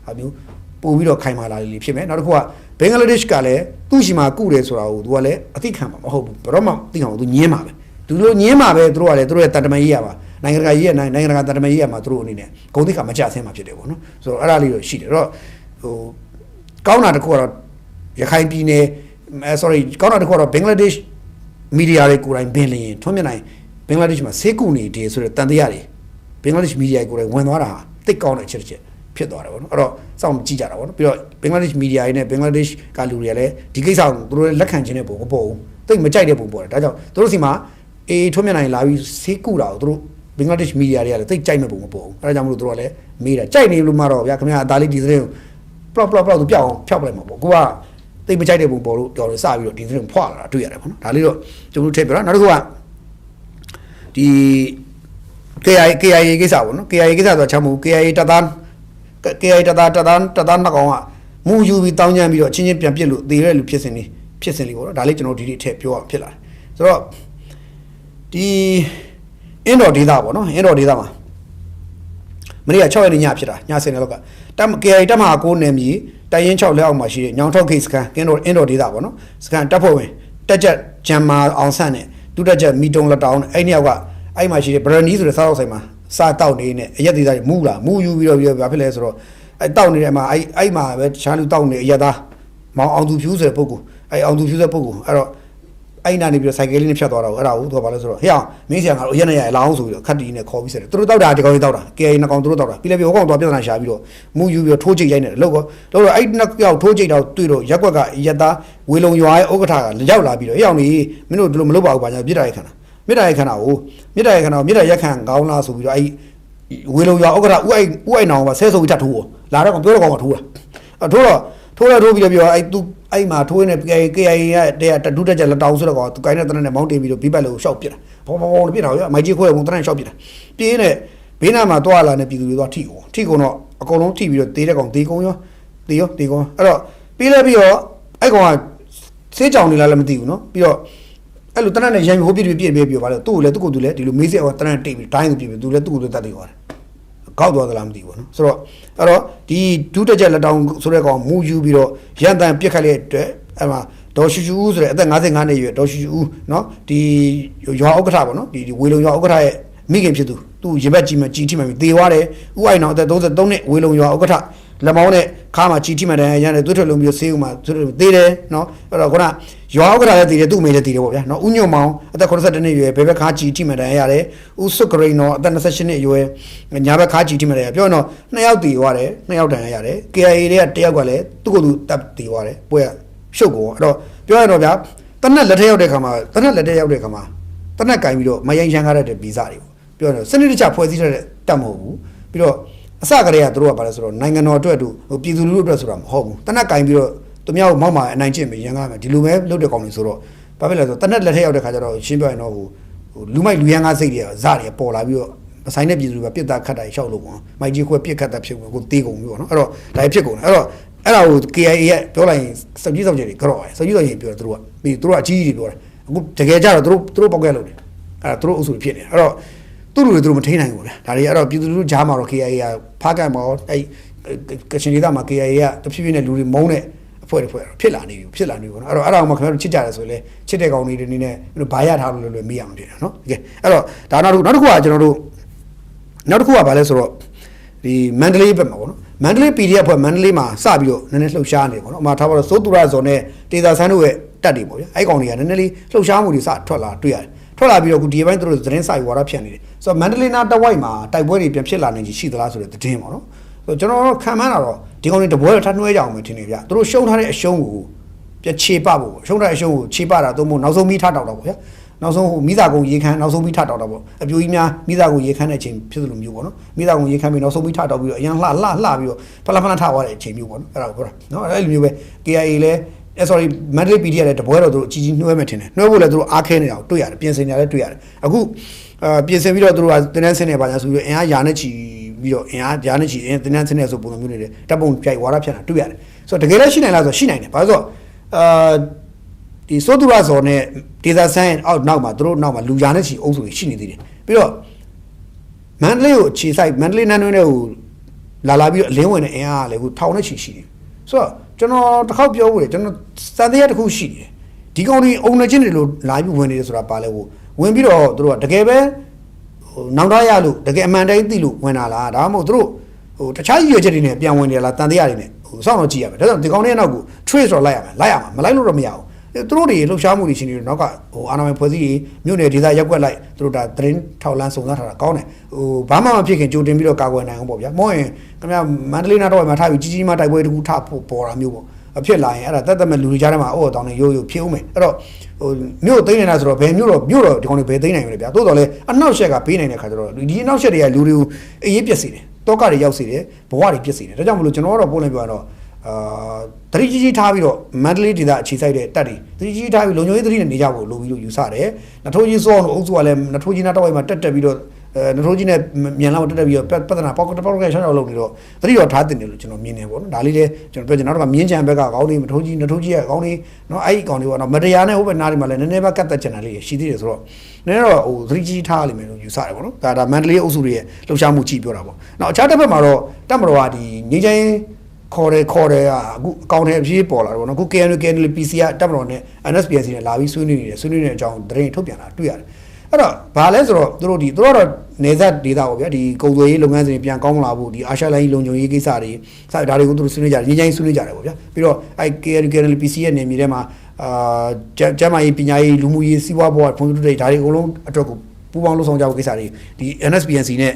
ဟာမျိုးပို့ပြီးတော့ခိုင်မာလာလေဖြစ်မယ်နောက်တစ်ခုကဘင်္ဂလားဒေ့ရှ်ကလည်းသူ့ရှိမှာကုတယ်ဆိုတာကိုသူကလည်းအသိခံမှာမဟုတ်ဘူးဘယ်တော့မှသိခံမှာသူညင်းမှာပဲသူတို့ညင်းမှာပဲသူတို့ကလည်းသူတို့ရဲ့တန်တမန်ရေးရပါနိုင်ငံတကာရေးရနိုင်ငံတကာတန်တမန်ရေးရမှာသူတို့အနေနဲ့ဂုဏ်သိက္ခာမကျဆင်းမှာဖြစ်တယ်ပေါ့နော်ဆိုတော့အဲ့ဒါလေးတော့ရှိတယ်အဲ့တော့ဟိုကောင်းတာတစ်ခုကတော့ရခိုင်ပြည်နယ်ကောင်းတာတစ်ခုကတော့ဘင်္ဂလားဒေ့ရှ်မီဒီယာတွေကိုယ်တိုင်ဘင်လျင်ထွန်းမြတ်နိုင်ဘင်္ဂလားဒေ့ရှ်မှာဆေးကုနေတယ်ဆိုတဲ့တန်တရားတွေဘင်္ဂလားဒေ့ရှ်မီဒီယာကိုယ်တိုင်ဝင်သွားတာဟာတိတ်ကောင်းတဲ့အချက်ဖြစ်သွားတယ်ပေါ့နော်အဲ့တော့စောင့်ကြည့်ကြတာပေါ့နော်ပြီးတော့ဘင်္ဂလားဒေ့ရှ်မီဒီယာတွေနဲ့ဘင်္ဂလားဒေ့ရှ်ကလူတွေကလည်းဒီကိစ္စကိုသူတို့လက်ခံခြင်းနဲ့ပုံမပေါ်ဘူးတိတ်မကြိုက်တဲ့ပုံပေါ်တယ်ဒါကြောင့်သူတို့စီမှာထွန်းမြတ်နိုင်လာပြီးဆေးကုတာကိုသူတို့ဘင်္ဂလားဒေ့ရှ်မီဒီယာတွေကလည်းတိတ်ကြိုက်မဲ့ပုံမပေါ်ဘူးအဲ့ဒါကြောင့်မလို့သူတို့ကလည်းမေးတာကြိုက်နေလို့မှတော့ဗျာခင်ဗျာအသားလေးဒီသတင်းကိုပလော့သူပြောက်အောင်ဖျောက်ပလိုက်မှာပေါ့ကိုကတိတ်မကြိုက်တဲ့ပုံပေါ်လို့တော်တယ်စပြီးတော့ဒီသတင်းဖွာလာတာတွေ့ရတယ်ပေါ့နော်ဒါလေးတော့ကျွန်တော်တို့ထည့်ပြတော့နောက်တစ်ခုကဒီ KIA ကိစ္စပေါ့နော် KIA ကိစ္စဆိုတော့ချမ်းမူ KIA တသားနှစ်ကောင်ကမူယူပြီးတောင်းကြမ်းပြီးတော့ချင်းချင်းပြန်ပြစ်လို့သေရတဲ့လူဖြစ်စဉ်လေးပေါ့နော်ဒါလေးကျွန်တော်ဒီနေ့ထည့်ပြောအောင်ဖြစ်လာတယ်ဆိုတော့ဒီအင်းတော်ဒေသပေါ့နော်အင်းတော်ဒေသမှာမနေ့က6ရက်နေ့ညဖြစ်တာည10:00လောက်ကKIA တပ်မဟာ9နယ်မြေတိုင်းရင်6လက်အောက်မှာရှိတဲ့ညောင်ထောက်ခိတ်စကန်အင်းတော်ဒေသပေါ့နော်စကန်တပ်ဖွဲ့ဝင်တက်ချက်ဂျမ်မာအောင်ဆန့်နဲ့ဒုတက်ချက်မီတုံလက်တောင်းနဲ့အဲ့နှစ်ယောက်ကအဲ့မှာရှိတဲ့ဘရနီဆိုတဲ့စားတော့ဆိုင်မှာစားတောက်နေနဲ့အရက်သေးသားမူယူပြီးတော့ဘာဖြစ်လဲဆိုတော့အဲ့တောက်နေတဲ့အမှာအဲ့မှာပဲတခြားလူတောက်နေအရက်သားမောင်အောင်သူဖြူဆိုတဲ့ပုဂ္ဂိုလ်အဲ့အောင်သူဖြူဆိုတဲ့ပုဂ္ဂိုလ်အဲ့တော့အဲ့နာနေပြီးတော့စိုက်ကယ်လေးနဲ့ဖြတ်သွားတာကိုအဲ့ဒါကိုသူကဘာလဲဆိုတော့ဟဲ့အောင်မင်းဆရာကတော့အရက်နဲ့ရလာအောင်ဆိုပြီးတော့ခတ်တီနဲ့ခေါ်ပြီးဆက်တယ်သူတို့တောက်တာဒီကောင်ကြီးတောက်တာ KIA နှစ်ကောင်သူတို့တောက်တာပြီးလည်းပြီးဟိုကောင်သွားပြဿနာရှာပြီးတော့မူယူပြီးတော့ထိုးချိတ်ရိုက်နေတယ်လို့တော့အဲ့နှစ်ယောက်ထိုးချိတ်တော့တွေ့တော့ရက်ကွက်ကရက်သားဝေလုံရွာရဲ့ဥက္ကဋ္ဌကရောက်လာပြီးတော့ဟဲ့အောင်ကြီးမင်းတို့ဒီလိုမလုပ်ပါဘူးဗျာပြစ်တာရိုက်ခံတာမြစ်တာရိုက်ခံကောင်းလားဆိုပြီးတော့အဲ့ဝေလုံရွာဥက္ကဋ္ဌဥအိုက်နောင်ကဆဲဆိုပြီးထထိုးလာတော့ပြောတော့ကောင်ကထိုးတာထိုးပြီးတော့ပြောအဲ့သူအဲ့မှာထိုးနေ KIA ရဲ့ဒုတက်ချက်လက်တောင်းဆိုတော့ကောင်သူကိုင်းတဲ့တနက်နဲ့မောင်းတင်ပြီးတော့ဘိပတ်လို့ရှောက်ပြစ်တာဘောပြစ်တာရောမိုက်ကြီးခွဲပုံတနက်ရှောက်ပြစ်တာပြင်းနဲ့ဘေးနားမှာတွာလာနေပြည်သူတွေတော့ထိကုန်တော့အကုန်လုံးထိပြီးတော့တေးတဲ့ကောင်တေးကုန်ရောအဲ့တော့ပြီးတော့အဲ့ကောင်ကဆေးကြောင်နေလားလည်းမသိဘူးနော်ပြီးတော့အဲ့လိုတနက်နဲ့ရံဟိုပြည့်ပြီးပါလေသူ့ကိုလည်းသူ့လည်းဒီလိုမေးစက်အောင်တနက်တိတ်ပြီးဒိုင်းပြည့်သူလည်းသူ့ကိုတတ်တယ်သွားတယ်ကောက်သွားသလားမသိဘူးနော်ဆိုတော့အဲ့တော့ဒီဒုတက်ချက်လက်တောင်းဆိုတဲ့ကောင်မူယူပြီးတော့ရန်တန်ပြစ်ခတ်တဲ့အတွက်အဲ့မှာ ဒေါ်ရှူရှူဦးဆိုတဲ့အသက်55နှစ်အရွယ်ဒေါ်ရှူရှူဦးနော်ဒီရွာဥက္ကဋ္ဌပေါ့နော်ဒီဝေလုံရွာဥက္ကဋ္ဌရဲ့မိခင်ဖြစ်သူရေဘက်ကြီးမှကြီးထိမှပြီးသေသွားတယ်ဥအိုင်အောင်အသက်33နှစ်ဝေလုံရွာဥက္ကဋ္ဌလက်မောင်းနဲ့ခါမှာကြီးထိမှတယ်ရန်တယ်သွေးထွက်လုံးပြီးဆေးဦးမှာသေတယ်နော်အဲ့တော့ခုနရွာဥက္ကဋ္ဌလည်းသေတယ်သူ့မိလည်းသေတယ်ပေါ့ဗျာနော်ဦးညွန့်မောင်အသက်82နှစ်အရွယ်ဘယ်ဘက်ခါကြီးထိမှတယ်ရတယ်ဦးစွတ်ဂရိန်နော်အသက်28နှစ်အရွယ်ညာဘက်ခါကြီးထိမှတယ်ပြောတော့2ယောက်သေသွားတယ်2ယောက်တန်ရတယ် KIA တွေကတယောက်ကလည်းသူ့ကိုယ်သူတပ်သေသွားတယ်ပွဲရှုပ်ကောအဲ့တော့ပြောရတော့ဗျာတနက်လက်ထက်ရောက်တဲ့ခါမှာတနက်ကင်ပြီးတော့မယိုင်ရှမ်းကားတဲ့ဗီဇတွေပေါ့ပြောတော့စနစ်တကျဖွဲ့စည်းထားတဲ့တက်မဟုတ်ဘူးပြီးတော့အစကတည်းကသူတို့ကဘာလဲဆိုတော့နိုင်ငံတော်အတွက်ဟိုပြည်သူလူထုအတွက်ဆိုတာမဟုတ်ဘူးတနက်ကင်ပြီးတော့သူများကိုမောက်မှာအနိုင်ကျင့်ပြီးရန်ကားမယ်ဒီလိုပဲလုပ်တဲ့ကောင်တွေဆိုတော့ဘာဖြစ်လဲဆိုတော့တနက်လက်ထက်ရောက်တဲ့ခါကျတော့ရှင်းပြရင်တော့ဟိုလူမိုက်လူရန်ကားစိတ်တွေကဇာတွေပေါ်လာပြီးတော့မဆိုင်တဲ့ပြည်သူတွေကပြစ်တာခတ်တာရှောက်လို့ပေါ့မိုက်ကြီးခွဲပြစ်ခတ်တာဖြစ်ကိုတေးကုန်ပြီပေါ့နော်အဲ့တော့ဒါဖြစ်ကုန်တယ်အဲ့ဒါကို KIA ရဲ့ပြောလိုက်ရင်စက်ကြီးတွေကြော့တယ်စက်ကြီးတွေပြောတယ်သူတို့ကပြီးသူတို့ကအကြီးကြီးတွေပြောတယ်အခုတကယ်ကြတော့သူတို့ပေါက်ကဲလို့တယ်အဲ့ဒါသူတို့အုပ်စုဖြစ်နေအဲ့တော့သူတို့တွေမထိနိုင်ဘူးဗျာဒါတွေအဲ့တော့ပြည်သူလူထုကြားမှာတော့ KIA ကဖားကတ်မှာအဲ့ကချင်ဒေသမှာ KIA ကတဖြည်းဖြည်းနဲ့လူတွေမုန်းတဲ့အဖွဲ့ဖြစ်လာနေပြီပေါ့နော်အဲ့တော့အဲ့ဒါမှခင်ဗျားတို့ချစ်ကြတယ်ဆိုရင်လေချစ်တဲ့ကောင်တွေနေနဲ့ဘာရထားလို့မေးရမှာဖြစ်တယ်နော်โอเคအဲ့တော့ဒါနောက်တစ်ခုကကျွန်တော်တို့နောက်တစ်ခုကဘာလဲဆိုတော့ဒီမန္တလေးဘက်မှာပေါ့နော်မန္တလေး PDF ဖွဲ့မန္တလေးမှာစပြီးတော့နည်းနည်းလှုပ်ရှားနေပေါ့နော်အမှထားပါတော့စိုးသူရဇော်နဲ့တေသာဆန်းတို့ရဲ့တက်တွေပေါ့ဗျာအဲ့ကောင်တွေကနည်းနည်းလေးလှုပ်ရှားမှုတွေစထွက်လာတွေ့ရတယ်ထွက်လာပြီးတော့အခုဒီပိုင်းသူတို့သတင်းစာယူဝါဒဖြန့်နေတယ်ဆိုတော့မန္တလေးနားတဝိုက်မှာတိုက်ပွဲတွေပြန်ဖြစ်လာနေကြီးရှိသလားဆိုတဲ့သတင်းပေါ့နော်ဆိုတော့ကျွန်တော်တို့ခံမှန်းတာတော့ဒီကောင်တွေတပွဲထပ်နှွှဲကြအောင်ပဲထင်နေဗျာသူတို့ရှုံးထားတဲ့အရှုံးကိုပြန်ခြေပဖို့ရှုံးထားတဲ့အရှုံးကိုခြေပတာသို့မဟုတ်နောက်ဆုံးမိထတောက်တော့ပေါ့ဗျာနောက်ဆုံးဟိုမိသားကုံရေခမ်းနောက်ဆုံးမိထတောက်တော့ပေါ့အပြိုကြီးများမိသားကုံရေခမ်းတဲ့အချိန်ဖြစ်သလိုမျိုးပေါ့နော်မိသားကုံရေခမ်းပြီးနောက်ဆုံးမိထတောက်ပြီးတော့အရန်လှပြီးတော့ဖလာထသွားတဲ့အချိန်မျိုးပေါ့နော်အဲ့ဒါကိုပြောတာနော်အဲ့လိုမျိုးပဲ KIA လည်းsorry မန္တလေး PD လည်းတပွဲတော့သူတို့အကြီးကြီးနှွှဲမယ်ထင်တယ်နှွှဲဖို့လည်းသူတို့အားခဲနေတာကိုတွေ့ရတယ်ပြင်ဆင်နေတာလည်းတွေ့ရတယ်အခုပြင်ဆင်ပြီးတော့သူတို့ကတင်းန်းဆင်းနေပါညာဆိုပြီးတော့အင်အားယာနဲ့ချီပြီးတော့အင်အားယာနဲ့ချီတင်းန်းဆင်းနေဆိုပုံစံမျိုးတွေတပ်ပုံပြိုက်ဝါဒဖြန့်တာတွေ့ရတယ်ဆိုတော့တကယ်လည်းရှိနိုင်လားဆိုရှိနိုင်တယ်ဘာလို့ဆိုတော့ဒီစိုးသူရဇော်နဲ့ဒေသဆန်းအောက်နောက်မှာသူတို့နောက်မှာလူယာနဲ့ချီအုပ်စုတွေရှိနေသေးတယ်ပြီးတော့မန္တလေးကိုခြေဆိုင်မန္တလေးနန်းတွင်းတွေကိုလာပြီးတော့အလင်းဝင်တဲ့အင်အားကလည်းအခုထောင်နဲ့ချီရှိတယ်ဆိုတော့ကျွန်တော်တစ်ခေါက်ပြောဖို့လေကျွန်တော်စံတရားတစ်ခုရှိတယ်ဒီကောင်တွေအုံနေချင်းတွေလို့လာပြီးဝင်နေတယ်ဆိုတာပါလဲကိုဝင်ပြီးတော့သူတို့ကတကယ်ပဲဟိုနောက်တော့ရလို့တကယ်အမှန်တိုင်းသိလို့ဝင်လာလားဒါမှမဟုတ်သူတို့ဟိုတခြားရည်ရွယ်ချက်တွေနဲ့ပြန်ဝင်နေလားတန်တရားတွေနဲ့ဟိုစောင့်တော့ကြည့်ရမယ်ဒါကြောင့်ဒီကောင်တွေနောက်ကို trace တော့လိုက်ရမှာမလိုက်လို့တော့မရဘူးသူတို့တွေလှုပ်ရှားမှုတွေရှင်တွေနောက်ကဟိုအာဏာပိုင်ဖွဲ့စည်းရေးမြို့နယ်ဒေသရက်ွက်လိုက်သူတို့ဒါသတင်းထောက်လန်းစုံစမ်းထားတာကောင်းတယ်ဟိုဘာမှမဖြစ်ခင်ကြိုတင်ပြီးတော့ကာကွယ်နိုင်အောင်ပေါ့ဗျာမဟုတ်ရင်ခင်ဗျာမန္တလေးနားတော့မှာထားပြီးကြီးမားတိုက်ပွဲတစ်ခုထပေါ်တာမျိုးပေါ့အဖြစ်လာရင်အဲ့ဒါတက်မဲ့လူတွေကြားထဲမှာအော်တောင်းနေရိုးဖြစ်ဦးမယ်အဲ့တော့ဟိုမြို့သိမ်းနေတာဆိုတော့ဘယ်မြို့တော့ဒီကောင်တွေဘယ်သိမ်းနိုင်မလဲဗျာတိုးတော်လဲအနောက်ရှက်ကပေးနိုင်တဲ့ခါကျတော့ဒီအနောက်ရှက်တွေကလူတွေကိုအေးရေးပြက်စေတယ်တောကတွေရောက်စေတယ်ဘဝတွေပြက်စေတယ်ဒါကြောင့်မလို့ကျွန်တော်ကတော့ပို့လိုက်ပြောရတော့တတိကြီးထားပြီးတော့မန္တလေးဒေသအခြေစိုက်တဲ့တပ်တွေတတိကြီးထားပြီးလုံခြုံရေးသတိနဲ့နေကြဖို့လိုပြီးလို့ယူဆတယ်နထိုးကြီးစောအောင်လို့အုပ်စုကလည်းနထိုးကြီးနားတော့မှာတက်ပြီးတော့နထိုးကြီးနဲ့မြန်လာတက်ပြီးတော့ပြဿနာပေါက်ကရှောင်းလုပ်နေတော့သတိတော်ထားတင်တယ်လို့ကျွန်တော်မြင်နေပေါ့နော်ဒါလေးလည်းကျွန်တော်ပြောချင်နောက်တော့မြင်းချံဘက်ကကောင်းနေနထိုးကြီးရဲ့ကောင်းနေနော်အဲ့ဒီကောင်းနေပေါ့နော်မတရားနဲ့ဟိုဘက်နားတွေမှာလည်းနည်းနည်းပဲကတ်သက်ချင်တာလေးရှိသေးတယ်ဆိုတော့နည်းနည်းတော့ဟိုသတိကြီးထားလိမ့်မယ်လို့ယူဆတယ်ပေါ့နော်ဒါမန္တလေးအုပ်စုတွေရဲ့လှုပ်ရှားမှုကြည့်ပြောတာပေါ့နောက်အခြားတစ်ဖက်မှာတော့တပ်မတော်ကဒီငြိမ်းချမ်းခေါ်တယ်အခုအကောင့်ထဲအပြေးပေါ်လာတယ်ပေါ့နော်အခု KNL PC ကတပ်မတော်နဲ့ NSPC နဲ့လာပြီးဆွေးနွေးနေတယ်ဆွေးနွေးနေတဲ့အကြောင်းသတင်းထုတ်ပြန်တာတွေ့ရတယ်အဲ့တော့ဘာလဲဆိုတော့သူတို့ကတော့နေဆက်ဒေတာပေါ့ဗျာဒီကုန်သွယ်ရေးလုပ်ငန်းစဉ်ပြန်ကောင်းလာဖို့ဒီအာရှလိုင်းလုံခြုံရေးကိစ္စတွေစဒါတွေကိုသူတို့ဆွေးနွေးကြတယ်ငြိမ်းချမ်းဆွေးနွေးကြတယ်ပေါ့ဗျာပြီးတော့အဲ့ KNL PC ရဲ့နေမြေထဲမှာကျန်းမာရေးပညာရေးလူမှုရေးစီးပွားဘဝဖွံ့ဖြိုးတိုးတက်ဒါတွေအကုန်လုံးအတွက်ကိုပူပေါင်းလုပ်ဆောင်ကြဖို့ကိစ္စတွေဒီ NSPC နဲ့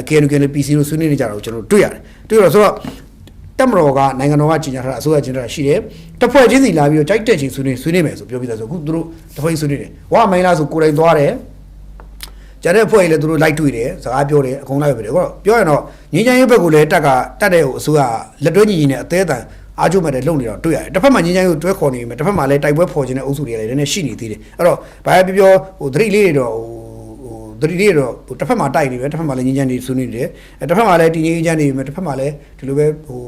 KNL PC တို့ဆွေးနွေးနေကြတာကိုကျွန်တော်တွေ့ရတယ်တွေ့တော့ဆိုတော့တက်မတော်ကနိုင်ငံတော်ကကြီးညာထားတာအစိုးရကြီးညာထားတာရှိတယ်တစ်ဖွဲ့ချင်းစီလာပြီးတော့ကြိုက်တဲ့ချင်းဆွေးနွေးမယ်ဆိုပြောပြီးသားဆိုအခုသူတို့တစ်ဖွဲ့ဆွေးနွေးတယ်ဝါမိုင်းလားဆိုကိုယ်တိုင်သွားတယ်ကျတဲ့ဖွဲ့ကြီးလည်းသူတို့လိုက်တွေ့တယ်စကားပြောတယ်အကုန်လိုက်ပဲတယ်ကတော့ပြောရင်တော့ငင်းချမ်းရေးဘက်ကလည်းတက်တဲ့ဟိုအစိုးရလက်တွဲညီညီနဲ့အသေးအတန်အားကျုံမဲ့တဲ့လုံနေတော့တွေ့ရတယ်တစ်ဖက်မှာငင်းချမ်းရေးကိုတွဲခေါ်နေပြီတစ်ဖက်မှာလည်းတိုက်ပွဲဖော်ခြင်းတဲ့အုပ်စုတွေလည်းနည်းနည်းရှိနေသေးတယ်အဲ့တော့ဘာပဲပြောဟိုသတိလေးတွေတော့သတိလေးတော့တစ်ဖက်မှာတိုက်နေပဲတစ်ဖက်မှာလည်းငင်းချမ်းရေးဆွေးနွေးနေတယ်တစ်ဖက်မှာလည်းတည်ငြိမ်ချမ်းနေပြီတစ်ဖက်မှာလည်းဒီလိုပဲဟို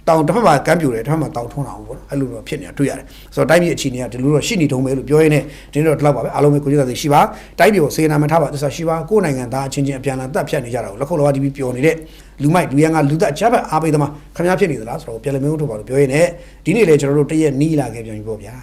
တောင်တစ်ဖက်မှာကမ်းပြိုတယ်တစ်ဖက်မှာတောင်ထွန်းအောင်ပေါ့အဲ့လိုတော့ဖြစ်နေတာတွေ့ရတယ်ဆိုတော့တိုင်းပြည်အခြေအနေကဒီလိုတော့ရှိနေတုံးပဲလို့ပြောရင်းနဲ့ဒီနေ့တော့ဒီလောက်ပါပဲအားလုံးပဲကိုကြည့်တာသိရှိပါတိုင်းပြည်ကိုစေနာမထားပါသစ္စာရှိပါကိုယ်နိုင်ငံသားအချင်းချင်းအပြန်အလှန်တက်ဖြတ်နေကြတာကိုလက်ခုပ်လောကတီးပြီးပျော်နေတဲ့လူမိုက်လူရန်ကလူသက်အချမ်းပဲအားပေးသမားခင်ဗျားဖြစ်နေသလားဆိုတော့ပြန်လည်မျိုးထုတ်ပါလို့ပြောရင်းနဲ့ဒီနေ့လေကျွန်တော်တို့တရက်နီးလာခဲ့ပြန်ပြီပေါ့ဗျာ